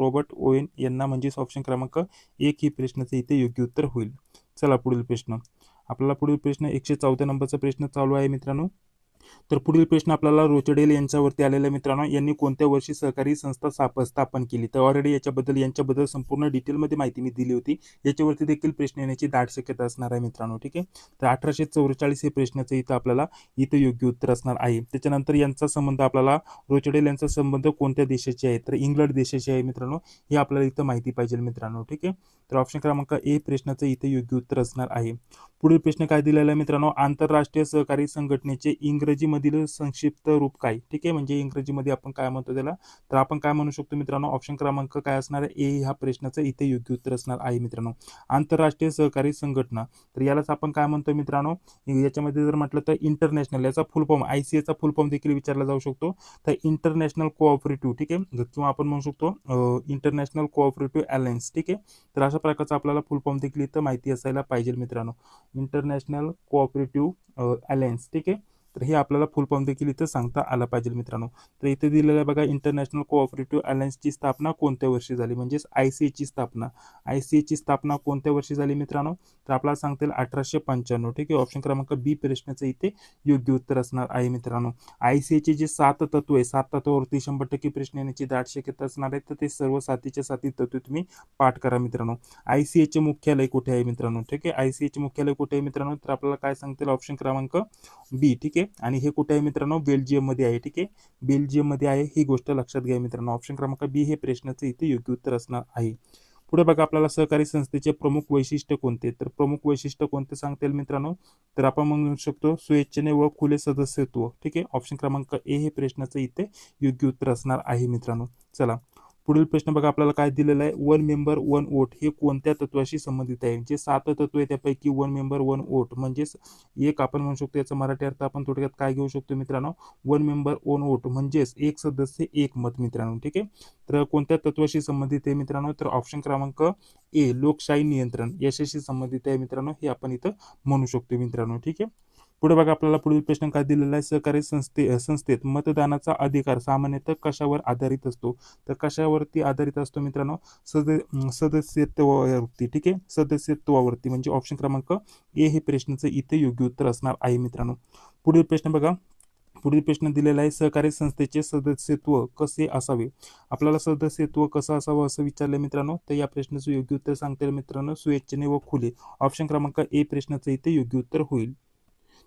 रॉबर्ट ओएन यांना, म्हणजेच ऑप्शन क्रमांक 1 ही प्रश्नाचे इथे योग्य उत्तर होईल. चला पुढील प्रश्न. आपल्याला पुढील प्रश्न 114 नंबरचा प्रश्न चालू आहे मित्रांनो. तर पुढील प्रश्न आपल्याला रोचडेल यांच्यावरती आलेला मित्रांनो, यांनी कोणत्या वर्षी सहकारी संस्था स्थापन केली? तर ऑलरेडी यांच्याबद्दल संपूर्ण डिटेलमध्ये माहिती मी दिली होती. याच्यावरती देखील प्रश्न येण्याची दाट शक्यता असणार आहे मित्रांनो. ठीक आहे, तर 1844 हे प्रश्नाचं इथं आपल्याला इथं योग्य उत्तर असणार आहे. त्याच्यानंतर यांचा संबंध आपल्याला, रोचडेल यांचा संबंध कोणत्या देशाचे आहे? तर इंग्लंड देशाचे आहे मित्रांनो, हे आपल्याला इथं माहिती पाहिजे मित्रांनो. ठीक आहे, तर ऑप्शन क्रमांक ए प्रश्नाचं इथे योग्य उत्तर असणार आहे. पुढील प्रश्न काय दिलेला आहे मित्रांनो, आंतरराष्ट्रीय सहकारी संघटनेचे इंग्रजीमधील संक्षिप्त रूप काय? ठीक आहे, म्हणजे इंग्रजीमध्ये आपण काय म्हणतो त्याला? तर आपण काय म्हणू शकतो मित्रांनो? ऑप्शन क्रमांक काय असणार आहे? ए ह्या प्रश्नाचं इथे योग्य उत्तर असणार आहे मित्रांनो. आंतरराष्ट्रीय सहकारी संघटना, तर यालाच आपण काय म्हणतो मित्रांनो? याच्यामध्ये जर म्हटलं तर इंटरनॅशनल, याचा फुल फॉर्म ICAचा फुल फॉर्म देखील विचारला जाऊ शकतो. तर इंटरनॅशनल कोऑपरेटिव्ह, ठीक आहे, किंवा आपण म्हणू शकतो इंटरनॅशनल कोऑपरेटिव्ह अलायन्स. ठीक आहे, तर अशा प्रकारचा आपल्याला फुल फॉर्म देखील इथं माहिती असायला पाहिजे मित्रांनो. International cooperative alliance. ठीक आहे, तर हे आपल्याला फुल फॉर्म देखील इथं सांगता आला पाहिजे मित्रांनो. तर इथे दिलेलं आहे बघा, इंटरनॅशनल कोऑपरेटिव्ह अलायन्सची स्थापना कोणत्या वर्षी झाली, म्हणजेच ICAची स्थापना. ICAची स्थापना कोणत्या वर्षी झाली मित्रांनो, तर आपल्याला सांगता येईल 1895. ठीक आहे, ऑप्शन क्रमांक बी प्रश्नाचं इथे योग्य उत्तर असणार आहे मित्रांनो. ICAचे जे 7 तत्व आहे, 7 तत्वावरती 100% प्रश्न येण्याची दाट शक्यता असणार आहे. तर ते सर्व 7च्या 7 तत्व तुम्ही पाठ करा मित्रांनो. ICAचे मुख्यालय कुठे आहे मित्रांनो, ठीक आहे, ICAचे मुख्यालय कुठे आहे मित्रांनो, तर आपल्याला काय सांगतील ऑप्शन क्रमांक बी. ठीक आहे, आणि हे कुठे आहे मित्रांनो, बेल्जियम मध्ये आहे. ठीक आहे, बेल्जियम मध्ये आहे, ही गोष्ट लक्षात घ्या मित्रांनो. ऑप्शन क्रमांक बी हे प्रश्नाचं इथे योग्य उत्तर असणार आहे. पुढे बघा, आपल्याला सहकारी संस्थेचे प्रमुख वैशिष्ट्य कोणते, तर प्रमुख वैशिष्ट्य कोणते सांगता येईल मित्रांनो, तर आपण म्हणू शकतो स्वेच्छेने व खुले सदस्यत्व. ठीक आहे, ऑप्शन क्रमांक ए हे प्रश्नाचं इथे योग्य उत्तर असणार आहे मित्रांनो. चला पुढील प्रश्न बघा, आपल्याला काय दिलेलं आहे, वन मेंबर वन वोट हे कोणत्या तत्वाशी संबंधित आहे. जे 7 तत्व आहे त्यापैकी वन मेंबर वन वोट म्हणजेच एक आपण म्हणू शकतो, याचा मराठी अर्थ आपण थोडक्यात काय घेऊ शकतो मित्रांनो, वन मेंबर वन वोट म्हणजेच एक सदस्य एक मत मित्रांनो. ठीक आहे, तर कोणत्या तत्वाशी संबंधित आहे मित्रांनो, तर ऑप्शन क्रमांक ए लोकशाही नियंत्रण याच्याशी संबंधित आहे मित्रांनो, हे आपण इथं म्हणू शकतो मित्रांनो. ठीक आहे, पुढे बघा, आपल्याला पुढील प्रश्न काय दिलेला आहे, सहकारी संस्थेत मतदानाचा अधिकार सामान्यतः कशावर आधारित असतो, तर कशावरती आधारित असतो मित्रांनो, सदस्यत्वावरती. ठीक आहे, सदस्यत्वावरती म्हणजे ऑप्शन क्रमांक ए हे प्रश्नाचं इथे योग्य उत्तर असणार आहे मित्रांनो. पुढील प्रश्न बघा, पुढील प्रश्न दिलेला आहे, सहकारी संस्थेचे सदस्यत्व कसे असावे. आपल्याला सदस्यत्व कसं असावं असं विचारलं मित्रांनो, तर या प्रश्नाचं योग्य उत्तर सांगता येईल मित्रांनो, स्वेच्छेने व खुले. ऑप्शन क्रमांक ए प्रश्नाचं इथे योग्य उत्तर होईल.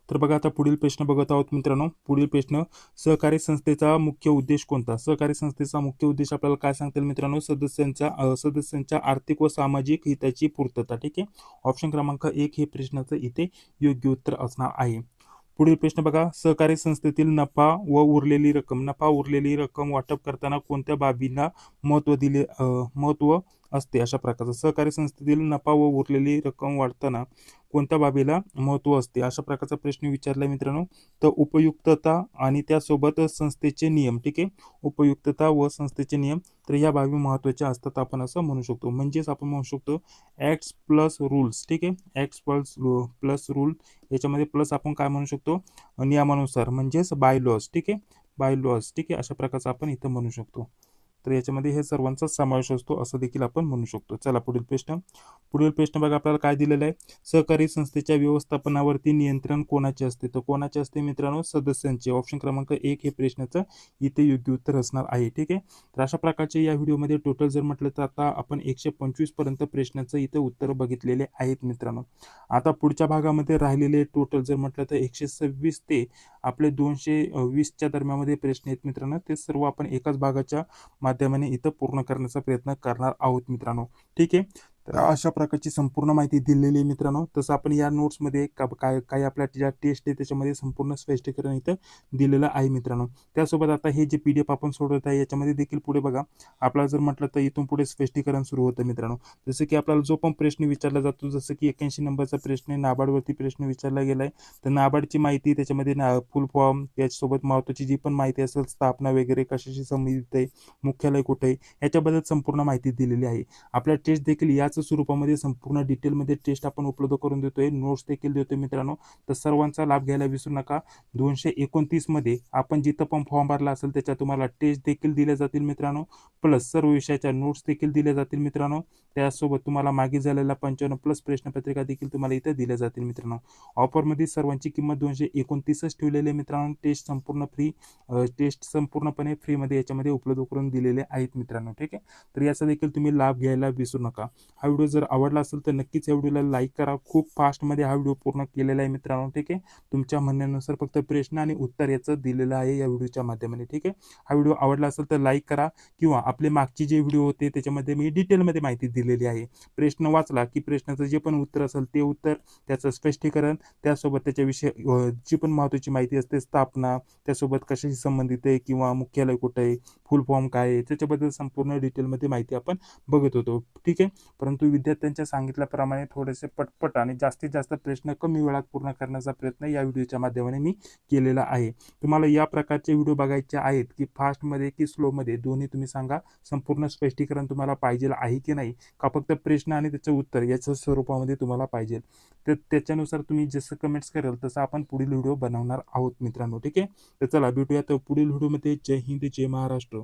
तर बघा, आता पुढील प्रश्न बघत आहोत मित्रांनो. पुढील प्रश्न, सहकारी संस्थेचा मुख्य उद्देश कोणता. सहकारी संस्थेचा मुख्य उद्देश आपल्याला काय सांगता येईल मित्रांनो, सदस्यांच्या आर्थिक व सामाजिक हिताची पूर्तता. ठीक आहे, ऑप्शन क्रमांक 1 हे प्रश्नाचं इथे योग्य उत्तर असणार आहे. पुढील प्रश्न बघा, सहकारी संस्थेतील नफा उरलेली रक्कम वाटप करताना कोणत्या बाबींना महत्व असते. अशा प्रकारचा सहकारी संस्थेतील नफा व उरलेली रक्कम वाढताना कोणत्या बाबीला महत्व असते, अशा प्रकारचा प्रश्न विचारलाय मित्रांनो. तर उपयुक्तता आणि त्यासोबत संस्थेचे नियम. ठीक आहे, उपयुक्तता व संस्थेचे नियम, तर या बाबी महत्वाच्या असतात आपण असं म्हणू शकतो. म्हणजेच आपण म्हणू शकतो ऍक्ट्स प्लस रूल्स. ठीक आहे, ऍक्ट्स प्लस रूल, याच्यामध्ये प्लस आपण काय म्हणू शकतो, नियमानुसार म्हणजेच बाय लॉज. ठीक आहे, बाय लॉज. ठीक आहे, अशा प्रकारचा आपण इथं म्हणू शकतो. तर याच्यामध्ये हे सर्वांचा समावेश असतो असं देखील आपण म्हणू शकतो. चला पुढील प्रश्न बघा, आपल्याला काय दिलेलं आहे, सहकारी संस्थेच्या व्यवस्थापनावरती नियंत्रण कोणाचे असते, तर कोणाचे असते मित्रांनो, सदस्यांचे. ऑप्शन क्रमांक 1 हे प्रश्नाचं इथे योग्य उत्तर असणार आहे. ठीक आहे, तर अशा प्रकारचे या व्हिडिओमध्ये टोटल जर म्हटलं तर आता आपण 125 पर्यंत प्रश्नाचं इथं उत्तर बघितलेले आहेत मित्रांनो. आता पुढच्या भागामध्ये राहिलेले टोटल जर म्हटलं तर 126 ते आपले 220च्या दरम्यानमध्ये प्रश्न आहेत मित्रांनो. ते सर्व आपण एकाच भागाच्या माध्यमाने इथं पूर्ण करण्याचा प्रयत्न करणार आहोत मित्रांनो. ठीक आहे, तर अशा प्रकारची संपूर्ण माहिती दिलेली आहे मित्रांनो. तसं आपण या नोट्समध्ये काय आपल्या ज्या टेस्ट आहे त्याच्यामध्ये संपूर्ण स्पष्टीकरण इथं दिलेलं आहे मित्रांनो. त्यासोबत आता हे जे PDF आपण सोडवत आहे याच्यामध्ये देखील पुढे बघा, आपल्याला जर म्हटलं तर इथून पुढे स्पष्टीकरण सुरू होतं मित्रांनो. जसं की आपल्याला जो पण प्रश्न विचारला जातो, जसं की 81 नंबरचा प्रश्न आहे, नाबार्डवरती प्रश्न विचारला गेलाय, तर नाबार्डची माहिती, त्याच्यामध्ये फुल फॉर्म, त्याच्यासोबत महत्वाची जी पण माहिती असेल, स्थापना वगैरे कशाशी संबंधित आहे, मुख्यालय कुठे आहे, याच्याबद्दल संपूर्ण माहिती दिलेली आहे. आपल्या टेस्ट देखील याच स्वरूपामध्ये संपूर्ण डिटेलमध्ये टेस्ट आपण उपलब्ध करून देतोय, नोट्स देखील देतोय मित्रांनो. तर सर्वांचा लाभ घ्यायला विसरू नका. 229 मध्ये आपण जिथं पण फॉर्म भरला असेल त्याच्यात तुम्हाला टेस्ट देखील दिल्या जातील मित्रांनो, प्लस सर्व विषयाच्या नोट्स देखील दिल्या जातील मित्रांनो. त्यासोबत तुम्हाला मागे झालेला 55 प्लस प्रश्नपत्रिका देखील तुम्हाला इथे दिल्या जातील मित्रांनो. ऑफरमध्ये सर्वांची किंमत 229च ठेवलेली आहे मित्रांनो. टेस्ट संपूर्णपणे फ्रीमध्ये याच्यामध्ये उपलब्ध करून दिलेले आहेत मित्रांनो. ठीक आहे, तर याचा देखील तुम्ही लाभ घ्यायला विसरू नका. हा व्हिडिओ जर आवडला असेल तर नक्कीच या व्हिडिओला लाईक करा. खूप फास्टमध्ये हा व्हिडिओ पूर्ण केलेला आहे मित्रांनो. ठीक आहे, तुमच्या म्हणण्यानुसार फक्त प्रश्न आणि उत्तर याचं दिलेलं आहे या व्हिडिओच्या माध्यमाने. ठीक आहे, हा व्हिडिओ आवडला असेल तर लाईक करा, किंवा आपले मागचे जे व्हिडिओ होते त्याच्यामध्ये मी डिटेलमध्ये माहिती दिलेली आहे. प्रश्न वाचला की प्रश्नाचं जे पण उत्तर असेल ते उत्तर, त्याचं स्पष्टीकरण, त्यासोबत त्याच्याविषयी जी पण महत्त्वाची माहिती असते, स्थापना, त्यासोबत कशाशी संबंधित आहे किंवा मुख्यालय कुठे आहे, फुल फॉर्म काय आहे, त्याच्याबद्दल संपूर्ण डिटेलमध्ये माहिती आपण बघत होतो. ठीक आहे, परंतु परंतु विद्यार्थ्यांच्या सांगितल्याप्रमाणे थोडेसे पटपट आणि जास्तीत जास्त प्रश्न कमी वेळात पूर्ण करण्याचा प्रयत्न या व्हिडिओच्या माध्यमाने मी केलेला आहे. तुम्हाला या प्रकारचे व्हिडिओ बघायचे आहेत की फास्टमध्ये की स्लोमध्ये, दोन्ही तुम्ही सांगा. संपूर्ण स्पष्टीकरण तुम्हाला पाहिजे आहे की नाही, का फक्त प्रश्न आणि त्याचं उत्तर याच्या स्वरूपामध्ये तुम्हाला पाहिजे, तर त्याच्यानुसार तुम्ही जसं कमेंट्स कराल तसं आपण पुढील व्हिडिओ बनवणार आहोत मित्रांनो. ठीक आहे, तर चला भेटूया तर पुढील व्हिडिओमध्ये. जय हिंद, जय महाराष्ट्र.